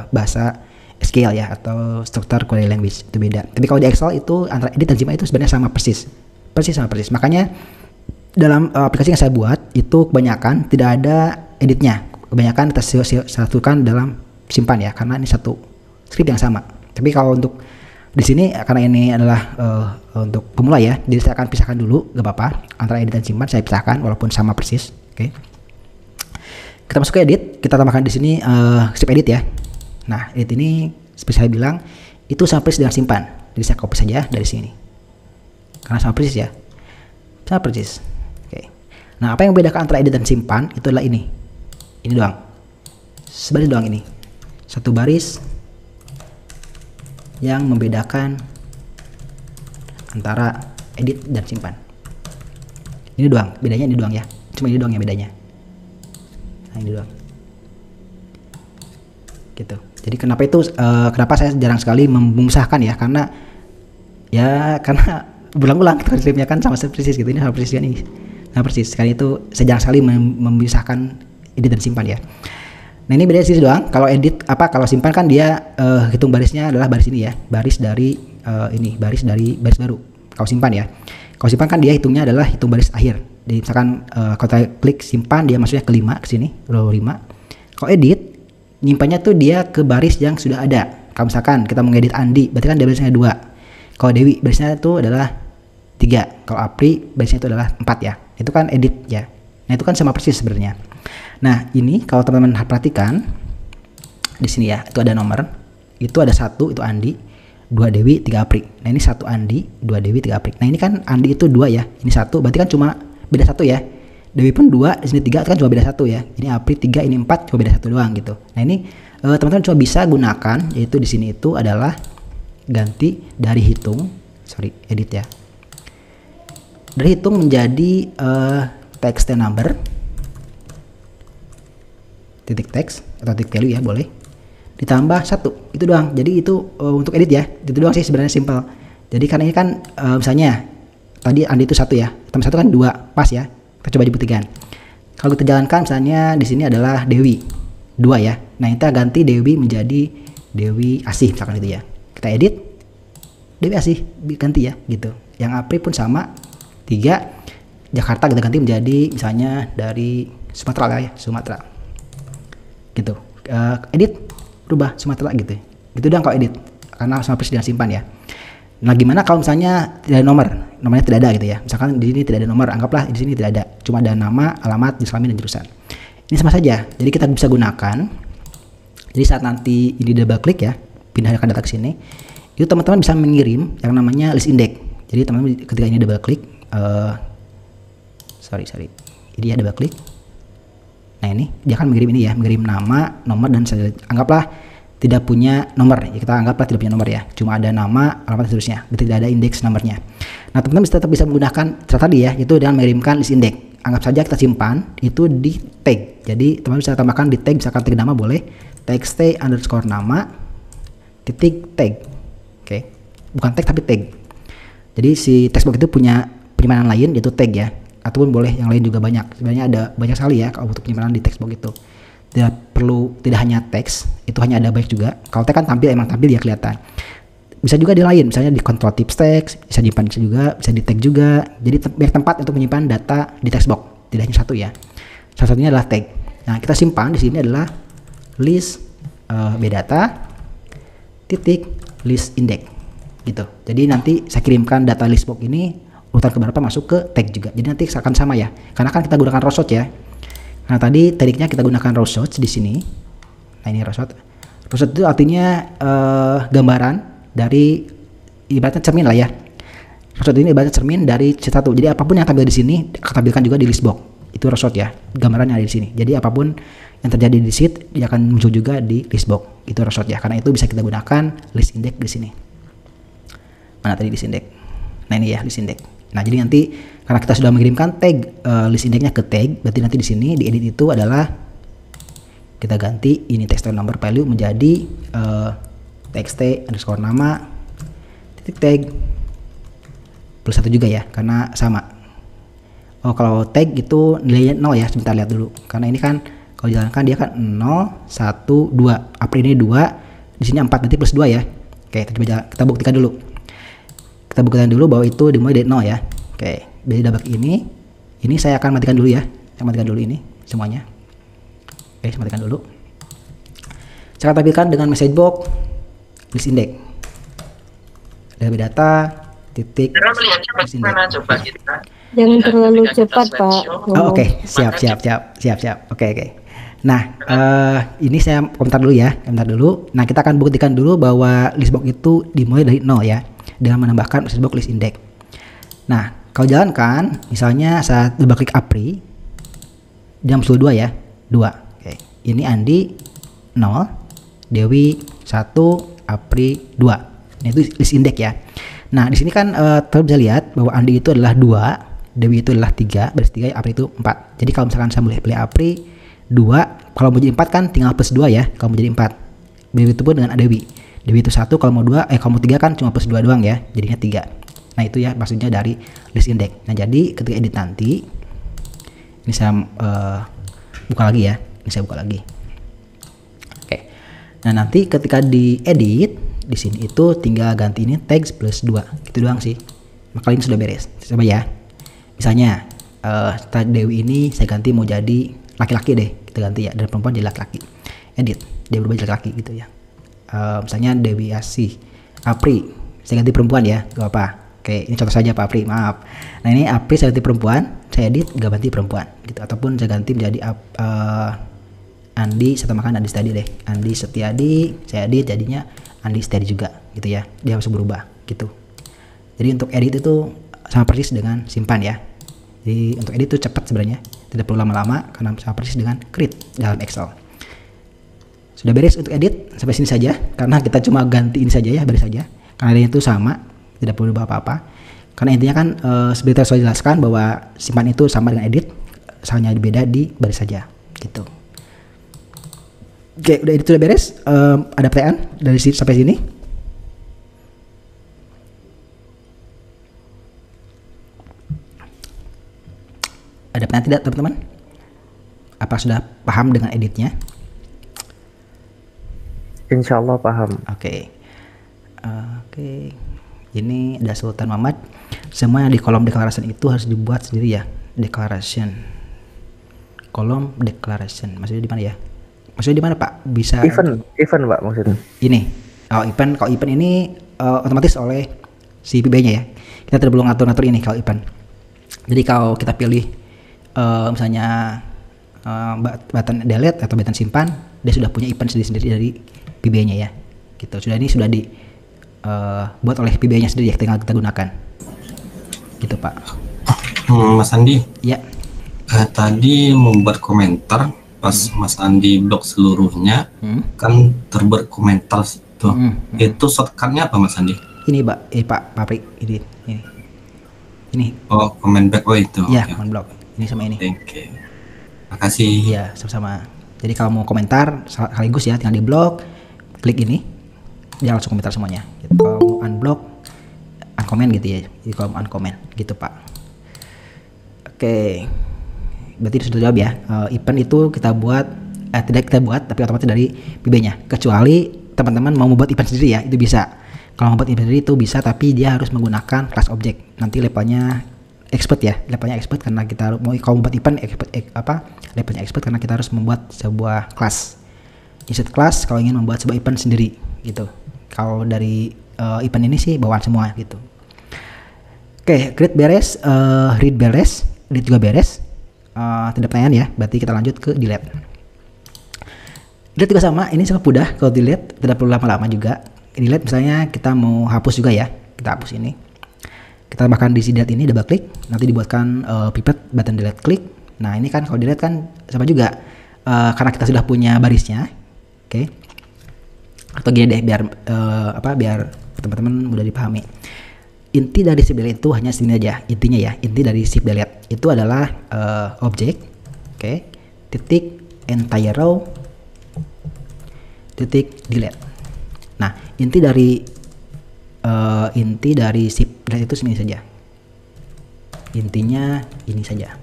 A: bahasa SQL ya, atau structure query language itu beda. Tapi kalau di Excel itu antara edit dan simpan itu sebenarnya sama persis. Makanya dalam aplikasi yang saya buat itu kebanyakan tidak ada editnya, kebanyakan kita satukan dalam simpan ya, karena ini satu script yang sama. Tapi kalau untuk Di sini karena ini adalah untuk pemula ya, jadi saya akan pisahkan dulu, gak apa-apa, antara edit dan simpan saya pisahkan walaupun sama persis. Oke. Kita masuk ke edit, kita tambahkan di sini sip edit ya. Nah, edit ini seperti saya bilang itu sama persis dengan simpan. Jadi saya copy saja dari sini. Karena sama persis ya. Sama persis. Oke. Nah, apa yang membedakan antara edit dan simpan itu adalah ini. Ini doang. Sebaris doang ini. Satu baris yang membedakan antara edit dan simpan. Ini doang, bedanya ini doang ya. Cuma ini doang yang bedanya. Nah, ini doang. Gitu. Jadi kenapa saya jarang sekali memisahkan ya, karena berulang-ulang transkripnya kan sama persis gitu. Ini sama persis kan ini. Sama persis. Sekali itu saya jarang sekali memisahkan edit dan simpan ya. Nah, ini beda sih doang. Kalau edit kalau simpan kan dia hitung barisnya adalah baris ini ya. Baris dari baris baru. Kalau simpan ya. Kalau simpan kan dia hitungnya adalah hitung baris akhir. Jadi misalkan kalau kita klik simpan dia masuknya ke 5 ke sini, row 5. Kalau edit nyimpannya tuh dia ke baris yang sudah ada. Kalau misalkan kita mengedit Andi, berarti kan dia barisnya 2. Kalau Dewi barisnya itu adalah 3. Kalau Apri barisnya itu adalah 4 ya. Itu kan edit ya. Nah, itu kan sama persis sebenarnya. Nah, ini kalau teman-teman perhatikan di sini ya, itu ada nomor. Itu ada 1 itu Andi, 2 Dewi, 3 Apri. Nah, ini 1 Andi, 2 Dewi, 3 Apri. Nah, ini kan Andi itu 2 ya. Ini 1, berarti kan cuma beda 1 ya. Dewi pun 2, di sini 3 kan cuma beda 1 ya. Ini Apri 3, ini 4, cuma beda 1 doang gitu. Nah, ini teman-teman cuma bisa gunakan, yaitu di sini itu adalah ganti dari edit ya. Dari hitung menjadi text number, titik text atau titik value ya, boleh ditambah 1, itu doang. Jadi itu untuk edit ya, itu doang sih sebenarnya, simple. Jadi karena ini kan misalnya tadi Andi itu 1 ya, tambah 1 kan 2, pas ya. Kita coba dibuktikan. Kalau kita jalankan misalnya di sini adalah Dewi 2 ya. Nah, kita ganti Dewi menjadi Dewi Asih misalkan itu ya. Kita edit Dewi Asih ganti ya gitu. Yang Apri pun sama 3, Jakarta kita ganti menjadi misalnya dari Sumatera lah ya, Sumatera gitu. Edit rubah Sumatera gitu. Gitu doang kalau edit, karena sama persis dengan simpan ya. Nah, gimana kalau misalnya tidak ada nomornya tidak ada gitu ya. Misalkan di sini tidak ada nomor, anggaplah di sini tidak ada, cuma ada nama, alamat, jenis kelamin dan jurusan. Ini sama saja. Jadi kita bisa gunakan. Jadi saat nanti ini double klik ya, pindahkan data ke sini, itu teman-teman bisa mengirim yang namanya list index. Jadi teman-teman ketika ini double klik, ini ya double klik. Nah, ini dia akan mengirim ini ya, mengirim nama, nomor dan anggaplah tidak punya nomor. Ya, kita anggaplah tidak punya nomor ya, cuma ada nama, alamat dan seterusnya. Tidak ada indeks nomornya. Nah, teman-teman tetap bisa menggunakan cara tadi ya, itu dengan mengirimkan list index. Anggap saja kita simpan itu di tag. Jadi teman-teman bisa tambahkan di tag, misalkan tag nama boleh, txt underscore nama titik tag. Oke, bukan tag tapi tag. Jadi si textbox itu punya penyimpanan lain yaitu tag ya, ataupun boleh yang lain juga banyak. Sebenarnya ada banyak sekali ya kalau untuk penyimpanan di textbox itu. Tidak hanya teks, itu hanya ada banyak juga. Kalau tag kan emang tampil ya kelihatan. Bisa juga di lain, misalnya di control tips text, bisa disimpan juga, bisa di tag juga. Jadi banyak tempat untuk menyimpan data di textbox, tidak hanya satu ya. Salah satunya adalah tag. Nah, kita simpan di sini adalah list bdata titik list index gitu. Jadi nanti saya kirimkan data listbox ini urutan keberapa masuk ke tag juga. Jadi nanti akan sama ya. Karena kan kita gunakan row sort ya. Nah, tadinya kita gunakan row sort di sini. Nah, ini row sort. Row sort itu artinya gambaran dari ibaratnya cermin lah ya. Row sort ini ibaratnya cermin dari C1. Jadi apapun yang tampil di sini akan tampilkan juga di listbox. Itu row sort ya. Gambaran yang ada di sini. Jadi apapun yang terjadi di sheet dia akan muncul juga di listbox. Itu row sort ya. Karena itu bisa kita gunakan list index di sini. Mana tadi list index? Nah, ini ya list index. Nah, jadi nanti karena kita sudah mengirimkan tag list indexnya ke tag, berarti nanti di sini di edit itu adalah kita ganti ini text number value menjadi txt underscore nama titik tag plus 1 juga ya, karena sama. Oh, kalau tag itu nilainya 0 ya, sebentar lihat dulu. Karena ini kan kalau dijalankan dia kan 0, 1, 2. April ini 2, di sini 4 berarti plus 2 ya. Oke, kita buktikan dulu. Kita buktikan dulu bahwa itu dimulai dari 0 ya. Oke, jadi double ini saya akan matikan dulu ya. Saya matikan dulu ini semuanya. Oke, saya matikan dulu. Saya akan tampilkan dengan message box list index. database data titik list index.
E: Jangan terlalu cepat, Pak.
A: Oh, oke. Siap. Oke. Nah, ini saya komentar dulu ya, Nah, kita akan buktikan dulu bahwa list box itu dimulai dari 0 ya, dengan menambahkan list box list index. Nah, kalau jalankan, misalnya saat double klik Apri jam 22 ya, 2. Oke. Ini Andi 0, Dewi 1, Apri 2. Nah, itu list index ya. Nah, di sini kan teman bisa lihat bahwa Andi itu adalah 2, Dewi itu adalah 3, baris 3, Apri itu 4. Jadi kalau misalkan saya boleh pilih Apri 2, kalau mau jadi 4 kan tinggal plus 2 ya, kalau mau jadi 4. Begitu pun dengan Dewi. Dewi itu 1, kalau mau 2, kalau mau 3 kan cuma plus 2 doang ya, jadinya 3. Nah, itu ya maksudnya dari list index. Nah, jadi ketika edit nanti, ini saya buka lagi ya, Oke. Nah, nanti ketika diedit, di sini itu tinggal ganti ini text plus 2, gitu doang sih. Maka ini sudah beres. Coba ya. Misalnya Dewi ini saya ganti mau jadi laki-laki deh, kita ganti ya, dari perempuan jadi laki-laki. Edit, dia berubah jadi laki-laki gitu ya. Misalnya Dewi Asih Apri, saya ganti perempuan ya, gak apa. Oke, ini contoh saja Pak Apri, maaf. Nah, ini Apri saya ganti perempuan, saya edit ganti perempuan gitu. Ataupun saya ganti menjadi Andi, saya tambahkan Andi Setiadi deh, Andi Setiadi, saya edit jadinya Andi Setiadi juga gitu ya, dia harus berubah gitu. Jadi untuk edit itu sama persis dengan simpan ya. Jadi untuk edit itu cepat sebenarnya, tidak perlu lama-lama karena sama persis dengan create dalam Excel. Sudah beres untuk edit sampai sini saja, karena kita cuma ganti ini saja ya, beres saja. Karena ini itu sama, tidak perlu ubah apa-apa. Karena intinya kan seperti saya sudah jelaskan bahwa simpan itu sama dengan edit, hanya beda di baris saja gitu. Oke, udah edit sudah beres. Ada pertanyaan dari sini sampai sini? Ada pertanyaan tidak teman-teman? Apa sudah paham dengan editnya?
C: Insya Allah paham.
A: Oke. Ini ada Sultan Muhammad. Semua yang di kolom declaration itu harus dibuat sendiri ya. Declaration. Kolom declaration. Maksudnya di mana ya? Maksudnya di mana Pak? Bisa
C: Event Pak maksudnya.
A: Ini. Event. Kalau event ini otomatis oleh si PB-nya ya. Kita tidak perlu ngatur-ngatur ini kalau event. Jadi kalau kita pilih misalnya button delete atau button simpan, dia sudah punya event sendiri-sendiri dari PB-nya ya. Gitu. Ini sudah buat oleh PB-nya sendiri ya, tinggal kita gunakan. Gitu Pak.
D: Mas Andi.
A: Ya.
D: Tadi membuat komentar pas Mas Andi blok seluruhnya kan terbuat komentar itu. Itu shortcutnya apa Mas Andi?
A: Ini Pak Papri ini.
D: Oh, comment back itu.
A: Ya, comment block. Ini sama ini.
D: Oke. Makasih.
A: Iya, sama-sama. Jadi kalau mau komentar sekaligus ya, tinggal di blok, klik ini, dia langsung komentar semuanya. Gitu. Kalau mau unblock, uncomment gitu ya. Jadi kalau mau uncomment gitu Pak. Oke. Berarti sudah jawab ya. Event itu kita buat, tidak kita buat, tapi otomatis dari PB-nya. Kecuali teman-teman mau membuat event sendiri ya, itu bisa. Kalau membuat event sendiri itu bisa, tapi dia harus menggunakan class object. Nanti levelnya expert ya, levelnya expert karena kita mau kalau membuat event levelnya expert karena kita harus membuat sebuah class. Insert class kalau ingin membuat sebuah event sendiri gitu. Kalau dari event ini sih bawaan semua gitu. Oke, create beres, read beres, edit juga beres. Tidak pertanyaan ya, berarti kita lanjut ke delete. Delete juga sama, ini sangat mudah kalau delete, tidak perlu lama-lama juga. Delete misalnya kita mau hapus juga ya, kita hapus ini. Kita tambahkan di delete ini, double klik, nanti dibuatkan pivot button delete klik. Nah ini kan kalau delete kan sama juga, karena kita sudah punya barisnya, oke. Atau gini deh biar biar teman-teman mudah dipahami. Inti dari shift delete itu hanya segini aja, intinya ya. Inti dari shift delete itu adalah objek, oke, titik entire row, titik delete. Nah inti dari shift delete itu segini saja. Intinya ini saja.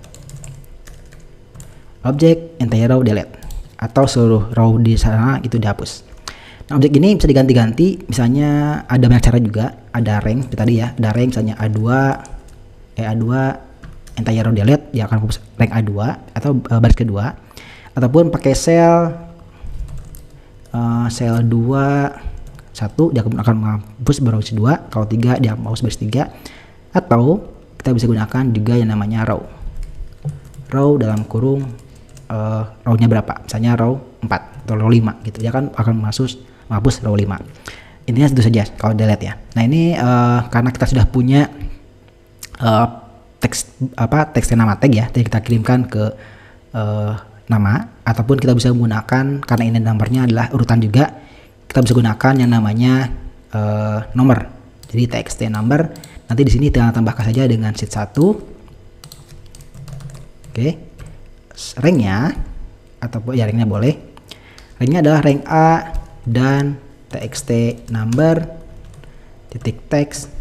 A: Objek entire row delete atau seluruh row di sana itu dihapus. Nah, objek ini bisa diganti-ganti, misalnya ada banyak cara juga, ada rank tadi ya, ada rank misalnya A2 entire row delete, dia akan hapus rank A2 atau baris kedua, ataupun pakai sel 2 1 1 dia akan menghapus baris 2, kalau 3 dia menghapus baris 3, atau kita bisa gunakan juga yang namanya row dalam kurung row-nya berapa, misalnya row 4 atau row 5 gitu, dia akan menghapus row 5. Intinya itu saja kalau delete ya. Nah ini karena kita sudah punya teks nama tag ya, jadi kita kirimkan ke nama, ataupun kita bisa menggunakan, karena ini nomornya adalah urutan juga, kita bisa gunakan yang namanya nomor. Jadi txt number, nanti di sini tinggal tambahkan saja dengan sheet 1. Oke. Ranknya, ataupun ya ranknya boleh. Ranknya adalah rank A dan txt number titik text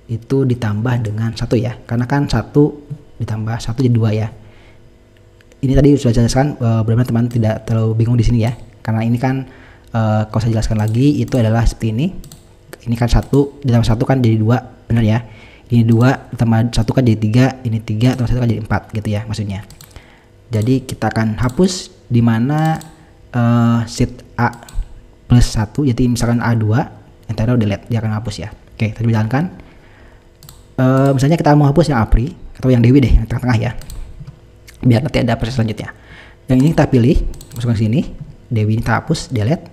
A: itu ditambah dengan 1 ya, karena kan 1 ditambah 1 jadi 2 ya. Ini tadi sudah jelaskan, benar-benar teman tidak terlalu bingung di sini ya, karena ini kan kalau saya jelaskan lagi itu adalah seperti ini. Ini kan 1 ditambah 1 kan jadi 2, benar ya. Ini 2 ditambah 1 kan jadi 3, ini 3 ditambah 1 kan jadi 4 gitu ya maksudnya. Jadi kita akan hapus di mana sheet A plus 1, jadi misalkan A2 enter delete, dia akan hapus ya. Oke, tadi jalankan. Misalnya kita mau hapus yang Apri atau yang Dewi deh, yang tengah-tengah ya, biar nanti ada proses selanjutnya. Yang ini kita pilih, masukkan ke sini, Dewi ini kita hapus, delete,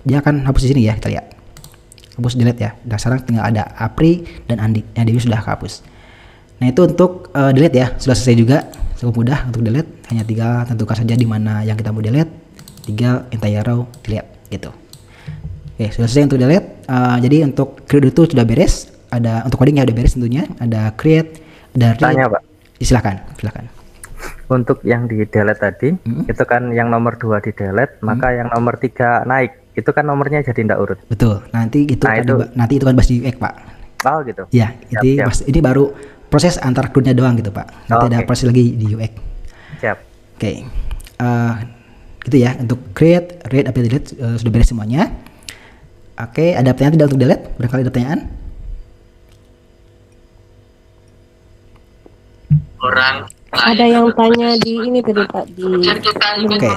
A: dia akan hapus di sini ya, kita lihat, hapus delete ya. Dan sekarang tinggal ada Apri dan Andi, yang Dewi sudah hapus. Nah itu untuk delete ya, sudah selesai juga, cukup mudah untuk delete, hanya tinggal tentukan saja di mana yang kita mau delete, tinggal entire row delete gitu. Oke, sudah selesai untuk delete. Jadi untuk create itu sudah beres. Ada untuk codingnya udah beres tentunya, ada create, ada read.
C: Tanya Pak,
A: Silakan.
C: untuk yang di delete tadi itu kan yang nomor 2 di delete, maka yang nomor 3 naik, itu kan nomornya jadi tidak urut.
A: Betul, nanti itu
C: Nah,
A: nanti itu kan bahas di UX Pak.
C: Oh gitu
A: Ya, ini baru proses antar crewnya doang gitu Pak, nanti ada proses lagi di UX.
C: Siap.
A: Oke. Gitu ya, untuk create, read, update, delete sudah beres semuanya. Oke, ada pertanyaan tidak untuk delete? Barangkali ada pertanyaan?
E: Ada yang tanya di ini tadi Pak, di
A: Oke.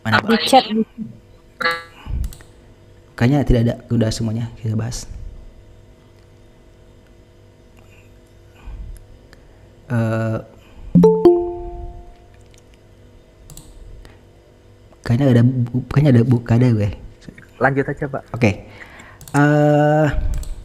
A: Mana Pak?
E: di chat.
A: Kayaknya tidak ada, udah semuanya kita bahas. Kayaknya ada gue.
C: Lanjut aja Pak.
A: Oke.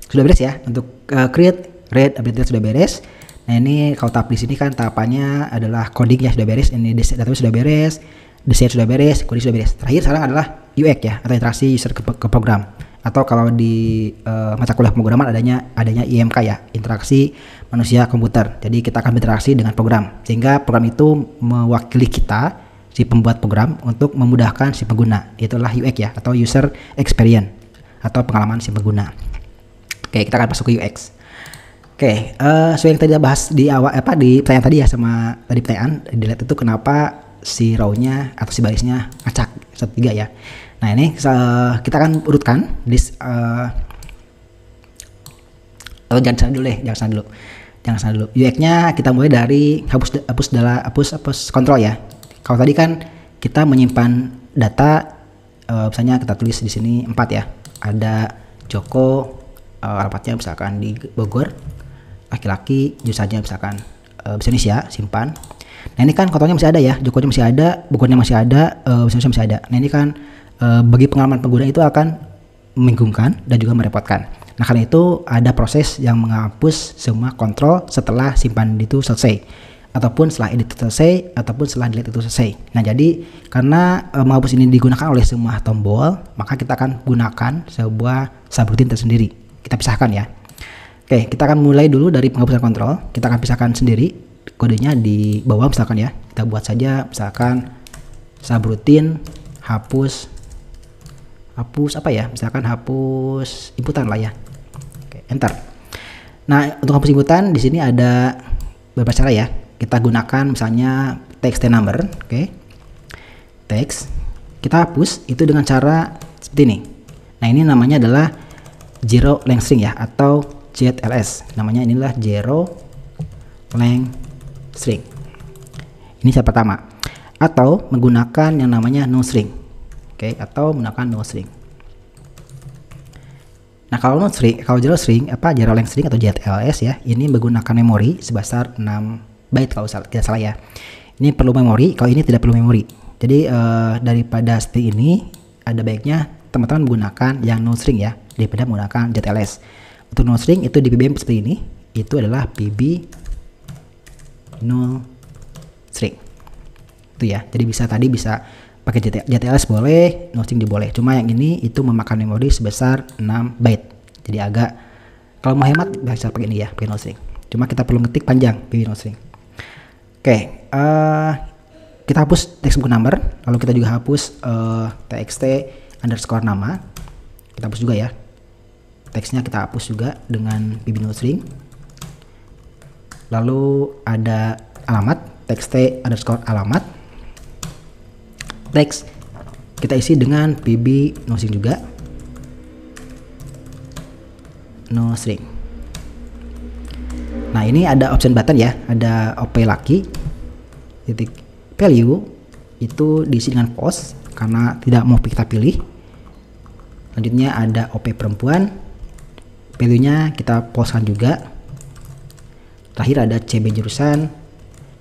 A: Sudah beres ya untuk create, read, update sudah beres. Nah ini kalau tahap di sini kan tahapannya adalah codingnya sudah beres, ini database sudah beres, desain sudah beres, coding sudah beres. Terakhir sekarang adalah UX ya, atau interaksi user ke program. Atau kalau di mata kuliah pemrograman adanya IMK ya, interaksi manusia komputer. Jadi kita akan berinteraksi dengan program, sehingga program itu mewakili kita, si pembuat program, untuk memudahkan si pengguna. Itulah UX ya, atau user experience, atau pengalaman si pengguna. Oke, kita akan masuk ke UX. Oke, yang tadi kita bahas di awal di pertanyaan tadi ya, sama tadi pertanyaan delete itu kenapa si row-nya atau si barisnya acak 1, 3 ya. Nah ini kita akan urutkan list. Jangan sana dulu. UX-nya kita mulai dari hapus kontrol ya. Kalau tadi kan kita menyimpan data, misalnya kita tulis di sini 4 ya. Ada Joko, alamatnya misalkan di Bogor, laki-laki, jurusannya misalkan bahasa Indonesia, simpan. Nah ini kan kontrolnya masih ada ya, Jokonya masih ada, Bogornya masih ada, bahasa Indonesia masih ada. Nah ini kan bagi pengalaman pengguna itu akan membingungkan dan juga merepotkan. Nah karena itu ada proses yang menghapus semua kontrol setelah simpan itu selesai, ataupun setelah edit itu selesai, ataupun setelah delete itu selesai. Nah jadi karena menghapus ini digunakan oleh semua tombol, maka kita akan gunakan sebuah subroutine tersendiri. Kita pisahkan ya. Oke, kita akan mulai dulu dari penghapusan kontrol. Kita akan pisahkan sendiri kodenya di bawah misalkan ya. Kita buat saja misalkan subroutine hapus apa ya? Misalkan hapus inputan lah ya. Oke, enter. Nah, untuk hapus inputan di sini ada beberapa cara ya. Kita gunakan misalnya text number, oke. Text. Kita hapus itu dengan cara seperti ini. Nah, ini namanya adalah zero length string ya, atau ZLS. Namanya inilah zero length string. Ini cara pertama. Atau menggunakan yang namanya no string. Oke, atau menggunakan null string. Nah, kalau null string, kalau zero string zero length string atau ZLS ya, ini menggunakan memori sebesar 6 byte kalau tidak salah ya. Ini perlu memori, kalau ini tidak perlu memori. Jadi daripada string ini ada baiknya teman-teman menggunakan yang null string ya, daripada menggunakan ZLS. Untuk null string itu di PBM seperti ini, itu adalah PB null string. Itu ya. Jadi bisa pakai ZLS boleh, null string boleh. Cuma yang ini itu memakan memori sebesar 6 byte. Jadi agak, kalau mau hemat bisa pakai ini ya, pakai null string. Cuma kita perlu ngetik panjang PB null string. Oke, kita hapus textbook number, lalu kita juga hapus txt underscore nama. Kita hapus juga ya. Teksnya kita hapus juga dengan PB null string. Lalu ada alamat, txt underscore alamat. Teks kita isi dengan PB null string juga, null string. Nah, ini ada option button ya, ada op laki titik value itu diisi dengan post karena tidak mau kita pilih. Selanjutnya ada op perempuan, value nya kita postkan juga. Terakhir ada cb jurusan,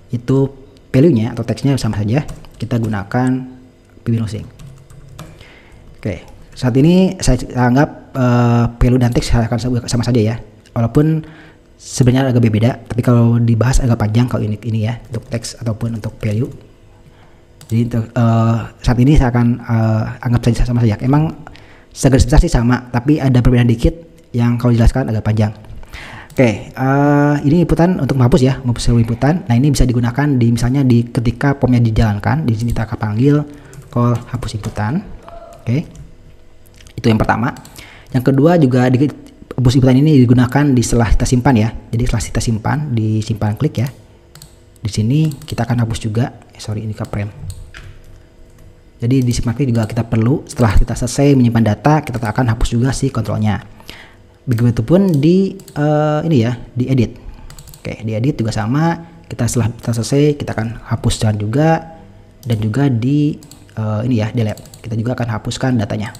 A: itu value nya atau teksnya sama saja, kita gunakan PB null string. Oke, saat ini saya anggap value dan teks akan sama saja ya, walaupun sebenarnya agak berbeda, tapi kalau dibahas agak panjang kalau ini ya, untuk teks ataupun untuk value. Jadi untuk saat ini saya akan anggap saja sama saja. Emang segaris besar sih sama, tapi ada perbedaan dikit yang kalau dijelaskan agak panjang. Oke, ini inputan untuk menghapus ya, menghapus seluruh inputan. Nah, ini bisa digunakan di misalnya ketika pomnya dijalankan, di sini kita akan panggil call hapus inputan. Oke, itu yang pertama. Yang kedua juga hapus inputan ini digunakan setelah kita simpan ya. Jadi setelah kita simpan, disimpan klik ya. Di sini kita akan hapus juga. Ini keprem. Jadi di simpan klik juga kita perlu. Setelah kita selesai menyimpan data, kita akan hapus juga si kontrolnya. Begitupun di ini ya, di edit. Oke, di edit juga sama. Setelah kita selesai, kita akan hapuskan juga, dan juga di ini ya, delete. Kita juga akan hapuskan datanya.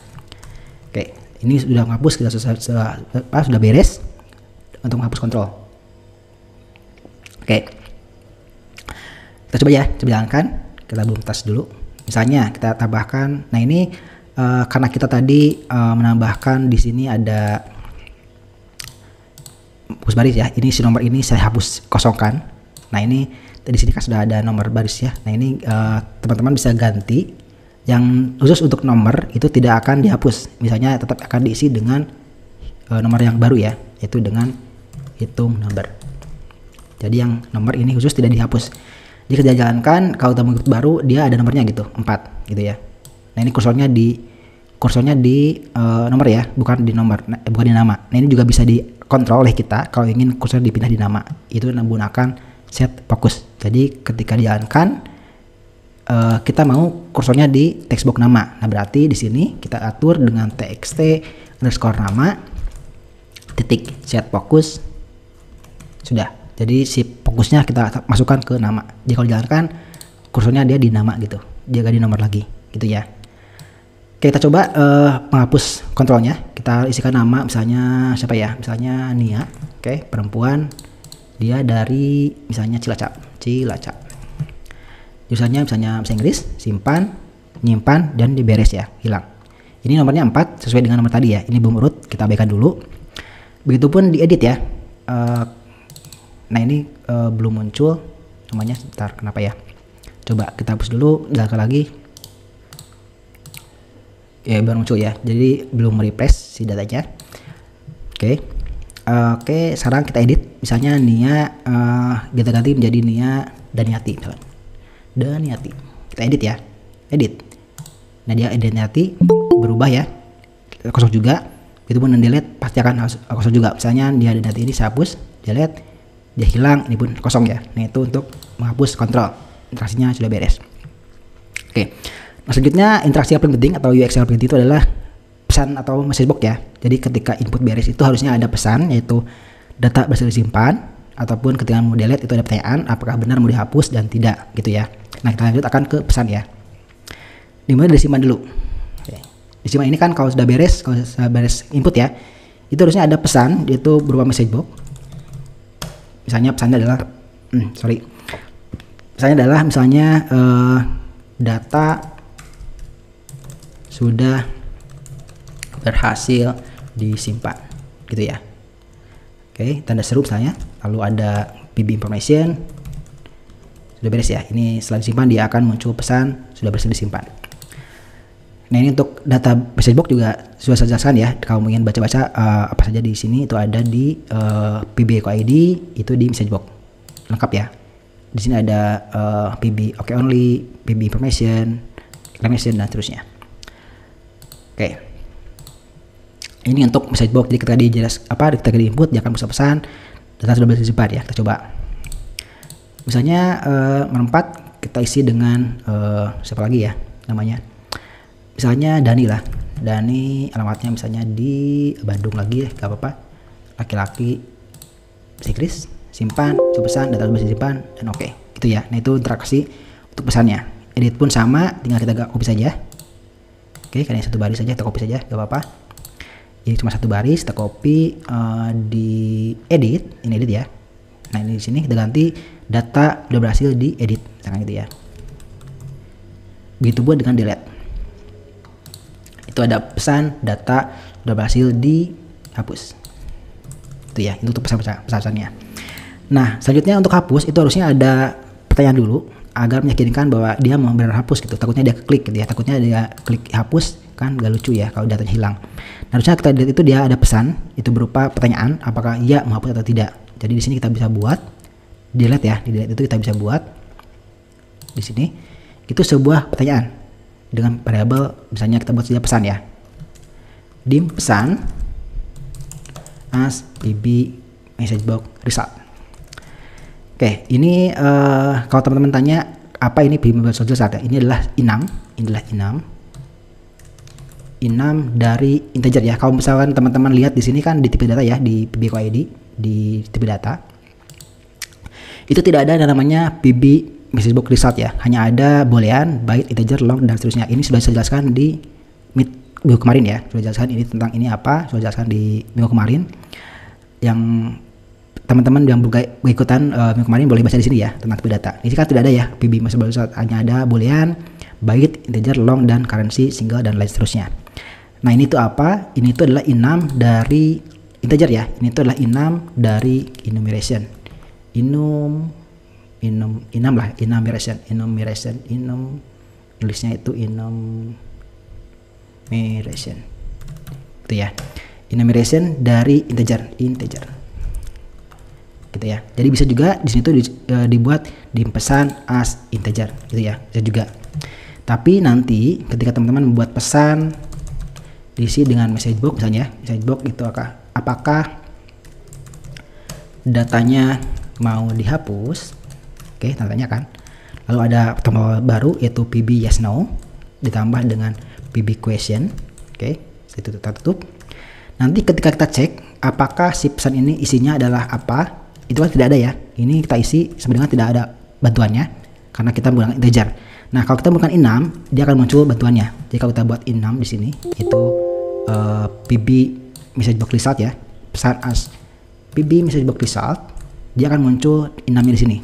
A: Oke, ini sudah menghapus, kita sudah beres untuk menghapus kontrol. Oke, kita coba ya, coba jalankan. Kita belum tes dulu. Misalnya kita tambahkan. Nah, ini karena kita tadi menambahkan di sini ada hapus baris ya. Ini si nomor ini saya hapus kosongkan. Nah, ini di sini kan sudah ada nomor baris ya. Nah, ini teman-teman bisa ganti yang khusus untuk nomor itu tidak akan dihapus. Misalnya tetap akan diisi dengan nomor yang baru ya, yaitu dengan hitung number. Jadi yang nomor ini khusus tidak dihapus. Jika kita jalankan, kalau kita mengikut baru dia ada nomornya gitu, 4 gitu ya. Nah, ini kursornya di nomor ya, bukan di nomor, bukan di nama. Nah, ini juga bisa dikontrol oleh kita kalau ingin kursor dipindah di nama. Itu menggunakan set fokus. Jadi ketika dijalankan kita mau kursornya di textbox nama. Nah, berarti di sini kita atur dengan txt underscore nama titik set fokus. Sudah. Jadi si fokusnya kita masukkan ke nama. Jadi kalau dijalankan kursornya dia di nama gitu. Dia gak di nomor lagi gitu ya. Oke, kita coba menghapus kontrolnya. Kita isikan nama misalnya siapa ya? Misalnya Nia. Oke, perempuan. Dia dari misalnya Cilacap. Jurusannya misalnya bahasa Inggris, simpan, nyimpan, dan diberes ya, hilang. Ini nomornya 4 sesuai dengan nomor tadi ya. Ini belum urut, kita abaikan dulu. Begitupun di edit ya. Nah, ini belum muncul namanya, sebentar, kenapa ya? Coba kita hapus dulu, jalankan lagi. Ya, baru muncul ya. Jadi belum refresh si datanya. Oke, sekarang kita edit. Misalnya Nia kita ganti menjadi Nia Daniati misalkan. Daniati. Kita edit ya. Edit. Nah, dia Daniati berubah ya. Kosong juga. Itu pun delete pasti akan kosong juga. Misalnya dia Daniati ini saya hapus, delete, dia hilang, ini pun kosong ya. Nah, itu untuk menghapus kontrol. Interaksinya sudah beres. Oke. Nah, selanjutnya interaksi yang paling penting atau UX yang paling penting itu adalah pesan atau message box ya. Jadi ketika input beres itu harusnya ada pesan, yaitu data berhasil disimpan, ataupun ketika mau delete itu ada pertanyaan apakah benar mau dihapus dan tidak gitu ya. Nah, kita lanjut akan ke pesan ya. Dimulai dari simpan dulu. Decimal ini kan kalau sudah beres input ya, itu harusnya ada pesan, yaitu berupa message box. Misalnya pesannya adalah data sudah berhasil disimpan gitu ya. Oke, tanda seru misalnya, lalu ada PB information, sudah beres ya. Ini setelah disimpan dia akan muncul pesan sudah berhasil disimpan. Nah, ini untuk data message box juga sudah saya jelaskan ya. Kalau ingin baca-baca apa saja di sini itu ada di PB Echo ID, itu di message box lengkap ya. Di sini ada PB OK only, PB information, exclamation dan seterusnya. Oke. Ini untuk message box. Jadi ketika di input dia akan bisa pesan data sudah berhasil disimpan ya. Kita coba. Misalnya nomor 4 kita isi dengan siapa lagi ya namanya? Misalnya Dani lah. Dani alamatnya misalnya di Bandung lagi ya, gak apa-apa. Laki-laki Inggris, simpan, coba pesan, data sudah disimpan dan oke. Gitu ya. Nah, itu interaksi untuk pesannya. Edit pun sama, tinggal kita copy saja. Oke, karena satu baris saja kita copy saja, gak apa-apa. Ini cuma satu baris, kita copy di edit, ini edit ya. Nah, ini di sini kita ganti data sudah berhasil diedit, misalkan gitu ya. Begitu pun dengan delete. Itu ada pesan data sudah berhasil dihapus. Itu ya, itu untuk pesan-pesannya. Nah, selanjutnya untuk hapus itu harusnya ada pertanyaan dulu agar meyakinkan bahwa dia mau benar hapus gitu. Takutnya dia klik gitu ya, takutnya dia klik hapus kan gak lucu ya kalau datanya hilang. Nah, harusnya kita lihat itu dia ada pesan itu berupa pertanyaan apakah ia menghapus atau tidak. Jadi di sini kita bisa buat delete ya, di delete itu kita bisa buat di sini itu sebuah pertanyaan dengan variabel, misalnya kita buat saja pesan ya, dim pesan as pb message box result. Oke, ini kalau teman-teman tanya apa ini pb message box result ya, ini adalah enum dari integer ya. Kalau misalkan teman-teman lihat di sini kan di tipe data ya, di pb ID di tipe data itu tidak ada yang namanya pb message box result ya, hanya ada boolean, byte, integer, long dan seterusnya. Ini sudah saya jelaskan di minggu kemarin ya, sudah jelaskan ini tentang ini apa, sudah jelaskan di minggu kemarin. Yang teman-teman yang berikutan minggu kemarin boleh baca di sini ya tentang tipe data. Ini kan tidak ada ya pb message box result, hanya ada boolean, byte, integer, long dan currency, single dan lain seterusnya. Nah, ini tuh apa? Ini tuh adalah enum dari integer ya. Ini tuh adalah enum dari enumeration. Enumeration, tulisnya itu enumeration. Itu ya. Enumeration dari integer. Gitu ya. Jadi bisa juga di sini tuh dibuat pesan as integer gitu ya. Bisa juga. Tapi nanti ketika teman-teman membuat pesan diisi dengan message box misalnya, message box itu apakah datanya mau dihapus? Oke, tanya kan. Lalu ada tombol baru yaitu pb yes no ditambah dengan pb question. Oke, itu kita tutup. Nanti ketika kita cek apakah si pesan ini isinya adalah apa, itu kan tidak ada ya. Ini kita isi sebenarnya tidak ada bantuannya karena kita menggunakan integer. Nah, kalau kita menggunakan enum, dia akan muncul bantuannya. Jadi kalau kita buat enum di sini itu pb message box result ya, pesan as pb message box result, dia akan muncul enumnya di sini.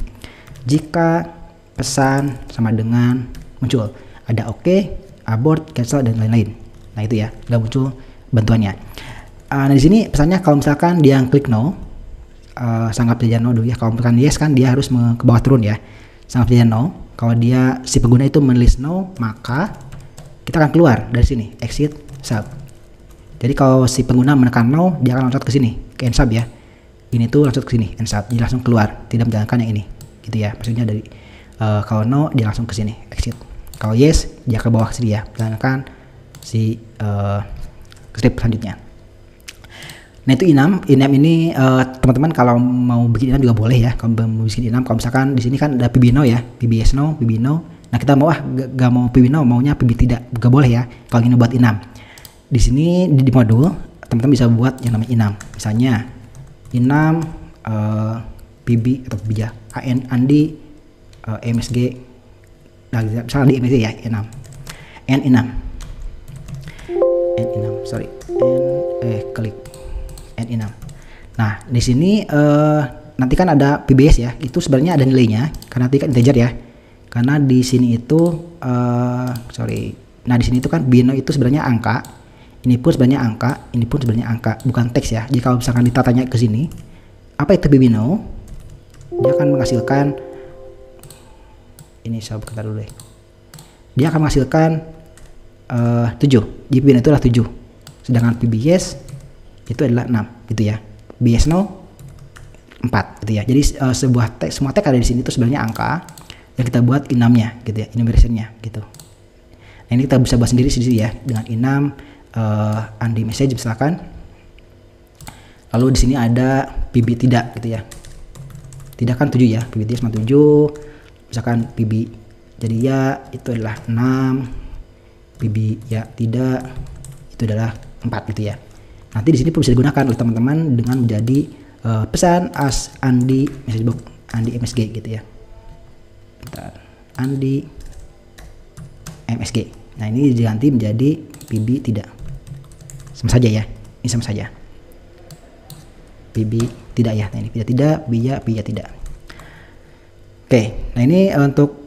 A: Jika pesan sama dengan muncul ada OK, abort, cancel dan lain-lain. Nah, itu ya, udah muncul bantuannya. Nah, di sini pesannya kalau misalkan dia klik no, sangat saja no dulu ya. Kalau misalkan yes kan dia harus ke bawah turun ya. Sangat saja no. Kalau dia si pengguna itu menulis no, maka kita akan keluar dari sini, exit sub. Jadi kalau si pengguna menekan no, dia akan loncat ke sini, ke end sub ya. Ini tuh loncat ke sini, end sub, dia langsung keluar, tidak menjalankan yang ini. Gitu ya, maksudnya dari kalau no dia langsung ke sini, exit. Kalau yes dia ke bawah sini ya, menjalankan si script selanjutnya. Nah, itu enum ini teman-teman kalau mau bikin enum juga boleh ya. Kalau mau bikin enum, kalau misalkan di sini kan ada pb no ya, pb yes no, pb no. Nah, kita mau gak mau pb no, maunya pb tidak, gak boleh ya. Kalau ingin buat enum, di sini di modul teman-teman bisa buat yang namanya enum. Misalnya enum pb atau pb ya, andi msg, nah, misalnya di msg ya enum, enum. N6, sorry. Klik N6. Nah, di sini nanti kan ada PBS ya. Itu sebenarnya ada nilainya karena nanti kan integer ya. Karena di sini itu Nah, di sini itu kan bino itu sebenarnya angka. Ini pun sebenarnya angka, ini pun sebenarnya angka, bukan teks ya. Jadi kalau misalkan ditatanya ke sini, apa itu bino? Dia akan menghasilkan ini, saya buka dulu deh. Dia akan menghasilkan 7. Jadi bino itu adalah 7. Sedangkan PBS itu adalah 6 gitu ya. BS 0 4 gitu ya. Jadi semua teks ada di sini itu sebenarnya angka yang kita buat enamnya gitu ya, enumerationnya gitu. Nah, ini kita bisa buat sendiri ya dengan enam undo message misalkan. Lalu di sini ada PB tidak gitu ya. Tidak kan 7 ya, PB tidak sama 7. Misalkan PB jadi ya itu adalah 6. PB ya tidak itu adalah 4 gitu ya. Nanti di sini pun bisa digunakan oleh teman-teman dengan menjadi pesan as undo message box, undo MSG gitu ya. Undo MSG. Nah, ini diganti menjadi PB tidak. Sama saja ya. Ini sama saja. PB tidak ya. Nah, ini tidak, PB tidak. Oke, nah ini untuk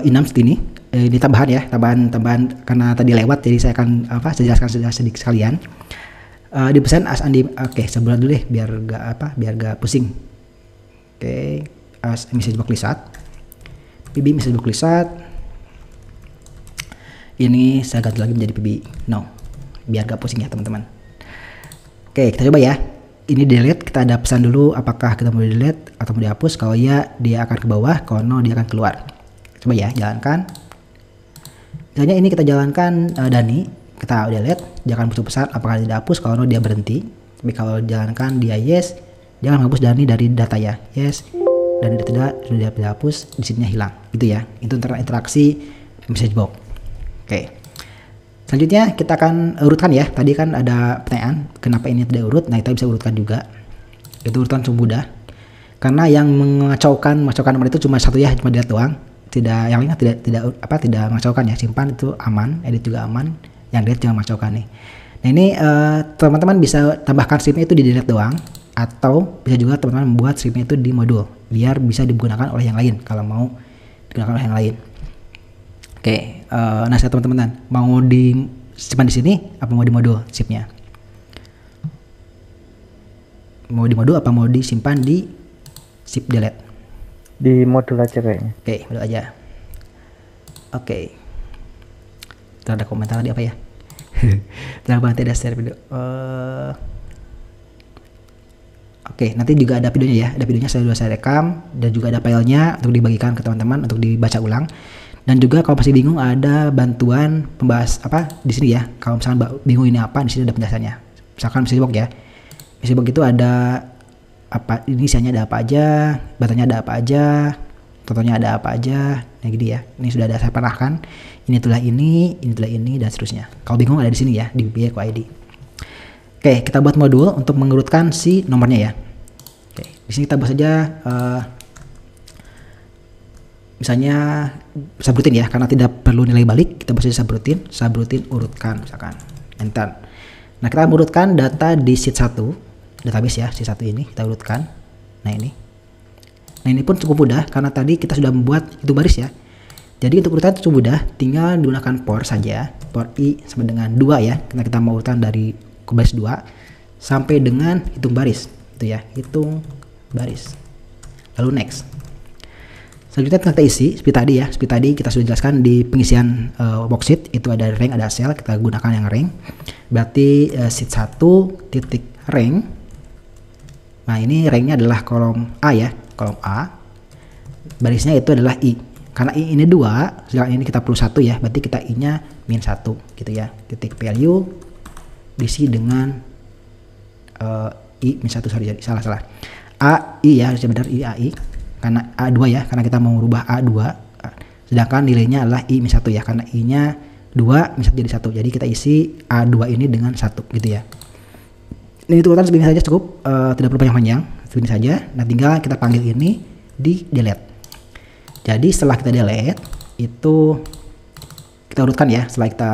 A: enam seperti ini. Ini tambahan ya, tambahan karena tadi lewat, jadi saya akan saya jelaskan sedikit sekalian. Di pesan as undo. Oke, sebelah dulu deh biar gak pusing. Oke, as message box list PB message box list. Ini saya ganti lagi menjadi PB no, biar gak pusing ya teman-teman. Oke, kita coba ya. Ini delete, kita ada pesan dulu apakah kita mau delete atau mau dihapus. Kalau ya, dia akan ke bawah, kalau no dia akan keluar. Coba ya, jalankan. Misalnya ini kita jalankan Dani, kita delete, jangan butuh pesan apakah dia dihapus, kalau no dia berhenti. Tapi kalau jalankan dia yes, jangan menghapus Dani dari data ya. Yes, Dani tidak sudah dihapus, di sininya hilang gitu ya. Itu interaksi message box. Oke. Selanjutnya kita akan urutkan ya. Tadi kan ada pertanyaan kenapa ini tidak urut. Nah, kita bisa urutkan juga. Itu urutan cukup mudah. Karena yang mengacaukan nomor itu cuma satu ya, cuma dilihat doang. Tidak, yang lainnya tidak mengacaukan ya. Simpan itu aman, edit juga aman. Yang dilihat jangan mengacaukan nih. Nah, ini teman-teman bisa tambahkan stripnya itu di delete doang, atau bisa juga teman-teman membuat stripnya itu di modul biar bisa digunakan oleh yang lain kalau mau digunakan oleh yang lain. Oke, nasihat teman-teman, mau disimpan di sini apa mau di modul stripnya? Mau di modul apa mau disimpan di strip delete?
C: Di modul aja kayaknya.
A: Oke, modul aja. Oke. Ada komentar tadi apa ya? Jangan banget tidak share video. Oke, nanti juga ada videonya ya. Ada videonya saya rekam dan juga ada filenya untuk dibagikan ke teman-teman untuk dibaca ulang. Dan juga kalau masih bingung ada bantuan pembahas di sini ya. Kalau misalnya bingung ini apa, di sini ada penjelasannya. Misalkan message box ya. Message box itu ada inisialnya ada apa aja, batanya ada apa aja, contohnya ada apa aja, nah gitu ya. Ini sudah ada saya panahkan. Ini itulah ini dan seterusnya. Kalau bingung ada di sini ya di BPI ID. Oke, kita buat modul untuk mengurutkan si nomornya ya. Oke, di sini kita buat saja misalnya subrutin ya, karena tidak perlu nilai balik, kita buat saja subrutin urutkan misalkan enter. Nah, kita urutkan data di sheet 1 database ya, sheet 1 ini kita urutkan. Nah, ini pun cukup mudah karena tadi kita sudah membuat hitung baris ya. Jadi untuk urutan itu cukup mudah, tinggal gunakan for saja, for i sama dengan 2 ya, karena kita mau urutan dari ke baris 2 sampai dengan hitung baris itu ya, hitung baris. Lalu next. Selanjutnya kita isi seperti tadi kita sudah jelaskan di pengisian worksheet itu ada rank, ada cell, kita gunakan yang rank. Berarti sheet 1 titik rank. Nah, ini ranknya adalah kolom A ya, kolom A. Barisnya itu adalah I. Karena I ini 2, sedangkan ini kita perlu 1 ya, berarti kita I-nya min 1 gitu ya. Titik value diisi dengan I min 1, sorry, salah. A I ya, harusnya benar I AI. Karena A2 ya, karena kita mau merubah A2. Sedangkan nilainya adalah I min 1 ya, karena I-nya 2 min 1 jadi 1. Jadi kita isi A2 ini dengan 1 gitu ya. Ini urutan segini saja cukup, tidak perlu panjang-panjang, segini saja. Nah, tinggal kita panggil ini di delete. Jadi setelah kita delete itu kita urutkan ya, setelah kita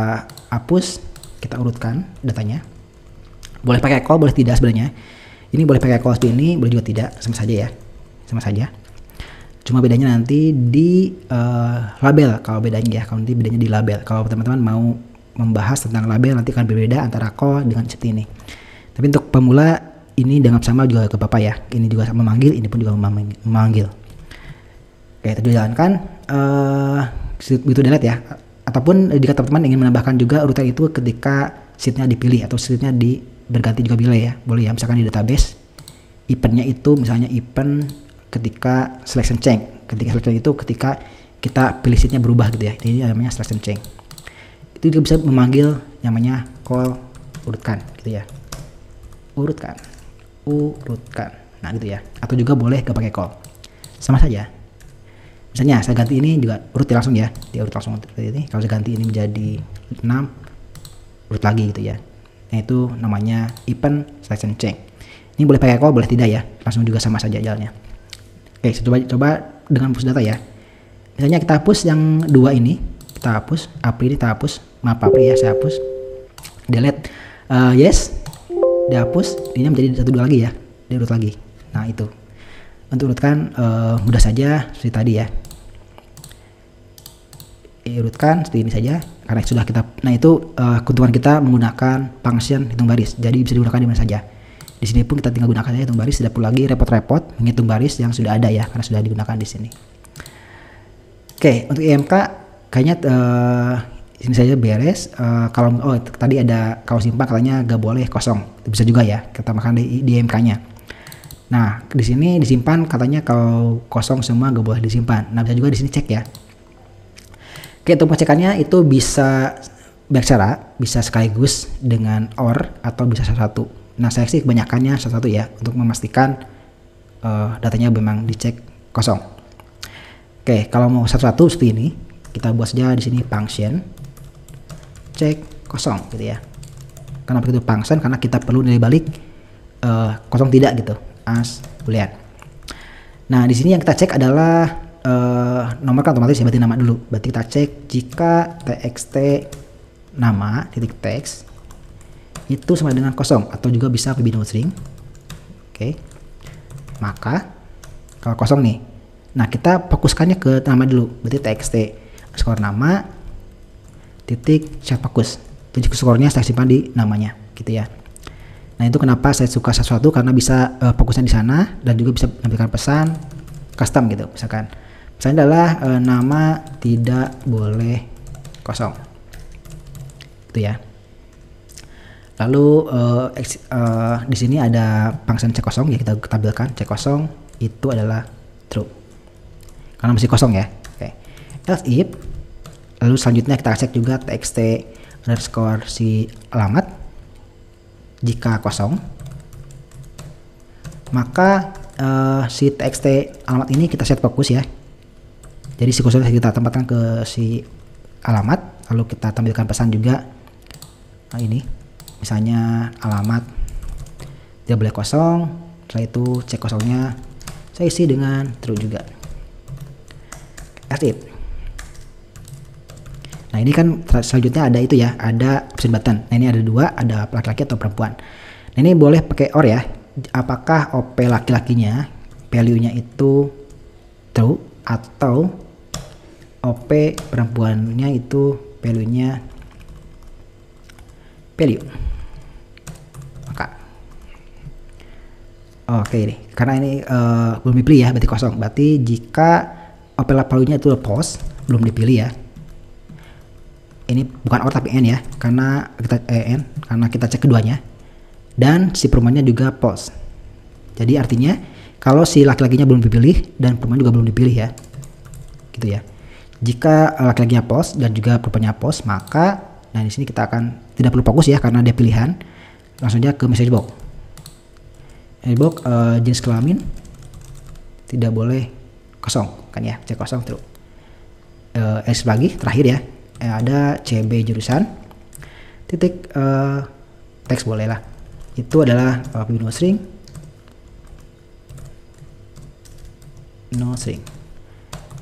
A: hapus kita urutkan datanya. Boleh pakai call, boleh tidak sebenarnya. Ini boleh pakai call seperti ini, boleh juga tidak, sama saja ya, sama saja. Cuma bedanya nanti di label. Kalau bedanya ya, kalau nanti bedanya di label. Kalau teman-teman mau membahas tentang label nanti akan berbeda antara call dengan seperti ini. Tapi untuk pemula ini dengan sama juga ke Bapak ya. Ini juga sama memanggil, ini pun juga memanggil. Oke, itu jalankan. Begitu delete ya. Ataupun jika teman-teman ingin menambahkan juga urutan itu ketika sheetnya dipilih atau sheetnya berganti juga boleh ya. Boleh ya, misalkan di database eventnya itu misalnya event ketika selection change. Ketika selection itu ketika kita pilih sheetnya berubah gitu ya. Ini namanya selection change. Itu juga bisa memanggil namanya call urutkan gitu ya. Urutkan. Nah gitu ya. Atau juga boleh gak pakai call. Sama saja. Misalnya saya ganti ini juga urut langsung ya. Diurut langsung seperti ini. Kalau saya ganti ini menjadi 6, urut lagi gitu ya. Nah itu namanya event selection change. Ini boleh pakai call, boleh tidak ya. Langsung juga sama saja jalannya. Oke, coba dengan push data ya. Misalnya kita hapus yang 2 ini. Kita hapus. April ini kita hapus. Maaf April ya, saya hapus. Delete. Yes. Dihapus. Ini menjadi 1, 2 lagi ya. Diurut lagi. Nah itu. Untuk urutkan mudah saja seperti tadi ya. Urutkan seperti ini saja karena sudah kita. Nah itu keuntungan kita menggunakan function hitung baris. Jadi bisa digunakan di mana saja. Di sini pun kita tinggal gunakan saja hitung baris. Tidak perlu lagi repot-repot menghitung baris yang sudah ada ya karena sudah digunakan di sini. Oke, untuk IMK kayaknya ini saja beres. Kalau tadi ada kalau simpan katanya gak boleh kosong. Bisa juga ya kita makan di IMK-nya. Nah, di sini disimpan katanya kalau kosong semua gak boleh disimpan. Nah, bisa juga di sini cek ya. Oke, untuk pengecekannya itu bisa banyak cara, bisa sekaligus dengan OR atau bisa satu-satu. Nah, saya sih kebanyakannya satu-satu ya untuk memastikan datanya memang dicek kosong. Oke, kalau mau satu-satu seperti ini, kita buat saja di sini function cek kosong gitu ya. Kenapa itu function? Karena kita perlu nilai balik kosong tidak gitu. As boolean. Nah di sini yang kita cek adalah nomor kan otomatis ya, berarti nama dulu. Berarti kita cek jika txt nama titik teks itu sama dengan kosong atau juga bisa no string. Oke. Maka kalau kosong nih, nah kita fokuskannya ke nama dulu. Berarti txt skor nama titik set fokus. Jadi skornya saya simpan di namanya, gitu ya. Nah itu kenapa saya suka sesuatu karena bisa fokusnya di sana dan juga bisa menampilkan pesan custom gitu. Misalkan pesannya adalah nama tidak boleh kosong, itu ya. Lalu di sini ada function cek kosong ya, kita tampilkan cek kosong itu adalah true karena masih kosong ya. Oke. Else if, lalu selanjutnya kita cek juga txt underscore si alamat. Jika kosong, maka si txt alamat ini kita set fokus ya. Jadi si kosong kita tempatkan ke si alamat, lalu kita tampilkan pesan juga. Nah ini, misalnya alamat tidak boleh kosong. Setelah itu cek kosongnya saya isi dengan true juga. Active. Nah ini kan selanjutnya ada itu ya, ada option button. Nah ini ada 2, ada laki-laki atau perempuan. Nah ini boleh pakai OR ya. Apakah OP laki-lakinya value-nya itu true atau OP perempuannya itu value-nya value. Maka oke ini karena ini belum dipilih ya, berarti kosong. Berarti jika OP value-nya itu false, belum dipilih ya. Ini bukan OR tapi N ya, karena kita cek keduanya. Dan si perempuannya juga false. Jadi artinya kalau si laki-lakinya belum dipilih dan perempuan juga belum dipilih ya. Gitu ya. Jika laki-lakinya false dan juga perempuannya false, maka nah di sini kita akan tidak perlu fokus ya karena dia pilihan. Langsung aja ke message box. Message box jenis kelamin tidak boleh kosong kan ya, cek kosong true. Lagi terakhir ya. Ada CB jurusan titik teks boleh lah, itu adalah no string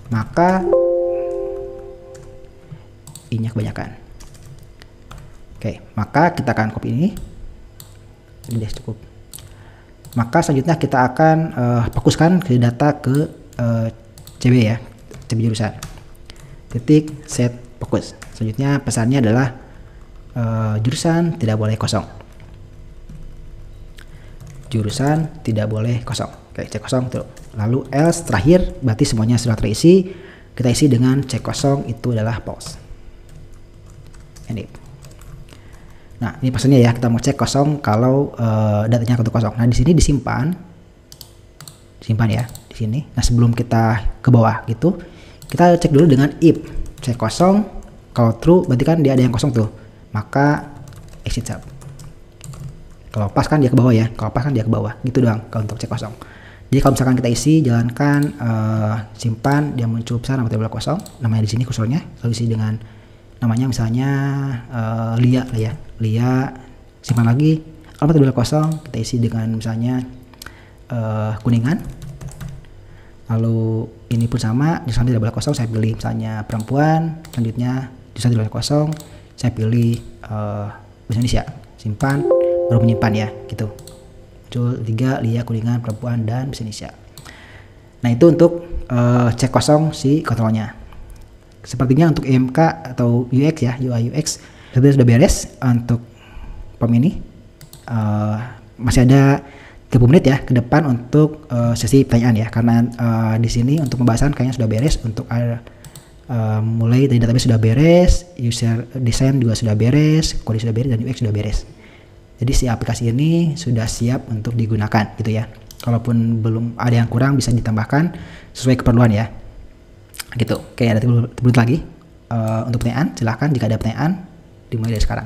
A: maka ini kebanyakan. Oke, maka kita akan copy ini. Ini deh cukup. Maka selanjutnya kita akan fokuskan ke data ke CB ya, CB jurusan. Titik set fokus. Selanjutnya pesannya adalah jurusan tidak boleh kosong. Jurusan tidak boleh kosong. Oke, cek kosong tuh. Lalu else terakhir, berarti semuanya sudah terisi. Kita isi dengan cek kosong, itu adalah false. Ini. Nah, ini pesannya ya, kita mau cek kosong kalau datanya untuk kosong. Nah, di sini disimpan ya di sini. Nah, sebelum kita ke bawah gitu, kita cek dulu dengan if cek kosong. Kalau true berarti kan dia ada yang kosong tuh, maka exit sub. Kalau pas kan dia ke bawah ya, kalau pas kan dia ke bawah, gitu doang kalau untuk cek kosong. Jadi kalau misalkan kita isi, jalankan simpan, dia muncul besar nama tabel kosong, namanya di sini kursornya, lalu isi dengan namanya misalnya Lia lah ya, Lia, simpan lagi, alamat tabel kosong, kita isi dengan misalnya Kuningan. Lalu ini pun sama, jurusan tabel kosong saya pilih misalnya perempuan, selanjutnya jurusan tabel kosong saya pilih bahasa Indonesia, simpan, baru menyimpan ya, gitu. Muncul 3, Lia, Kuningan, perempuan, dan bahasa Indonesia. Nah, itu untuk cek kosong si kontrolnya. Sepertinya untuk EMK atau UX ya, UI UX sudah beres untuk POM ini. Masih ada 30 menit ya ke depan untuk sesi pertanyaan ya, karena di sini untuk pembahasan kayaknya sudah beres. Untuk mulai dari database sudah beres, user design juga sudah beres, kode sudah beres, dan UX sudah beres. Jadi si aplikasi ini sudah siap untuk digunakan gitu ya. Kalaupun belum ada yang kurang bisa ditambahkan sesuai keperluan ya. Gitu. Oke, ada 30 menit lagi untuk pertanyaan. Silahkan jika ada pertanyaan dimulai dari sekarang.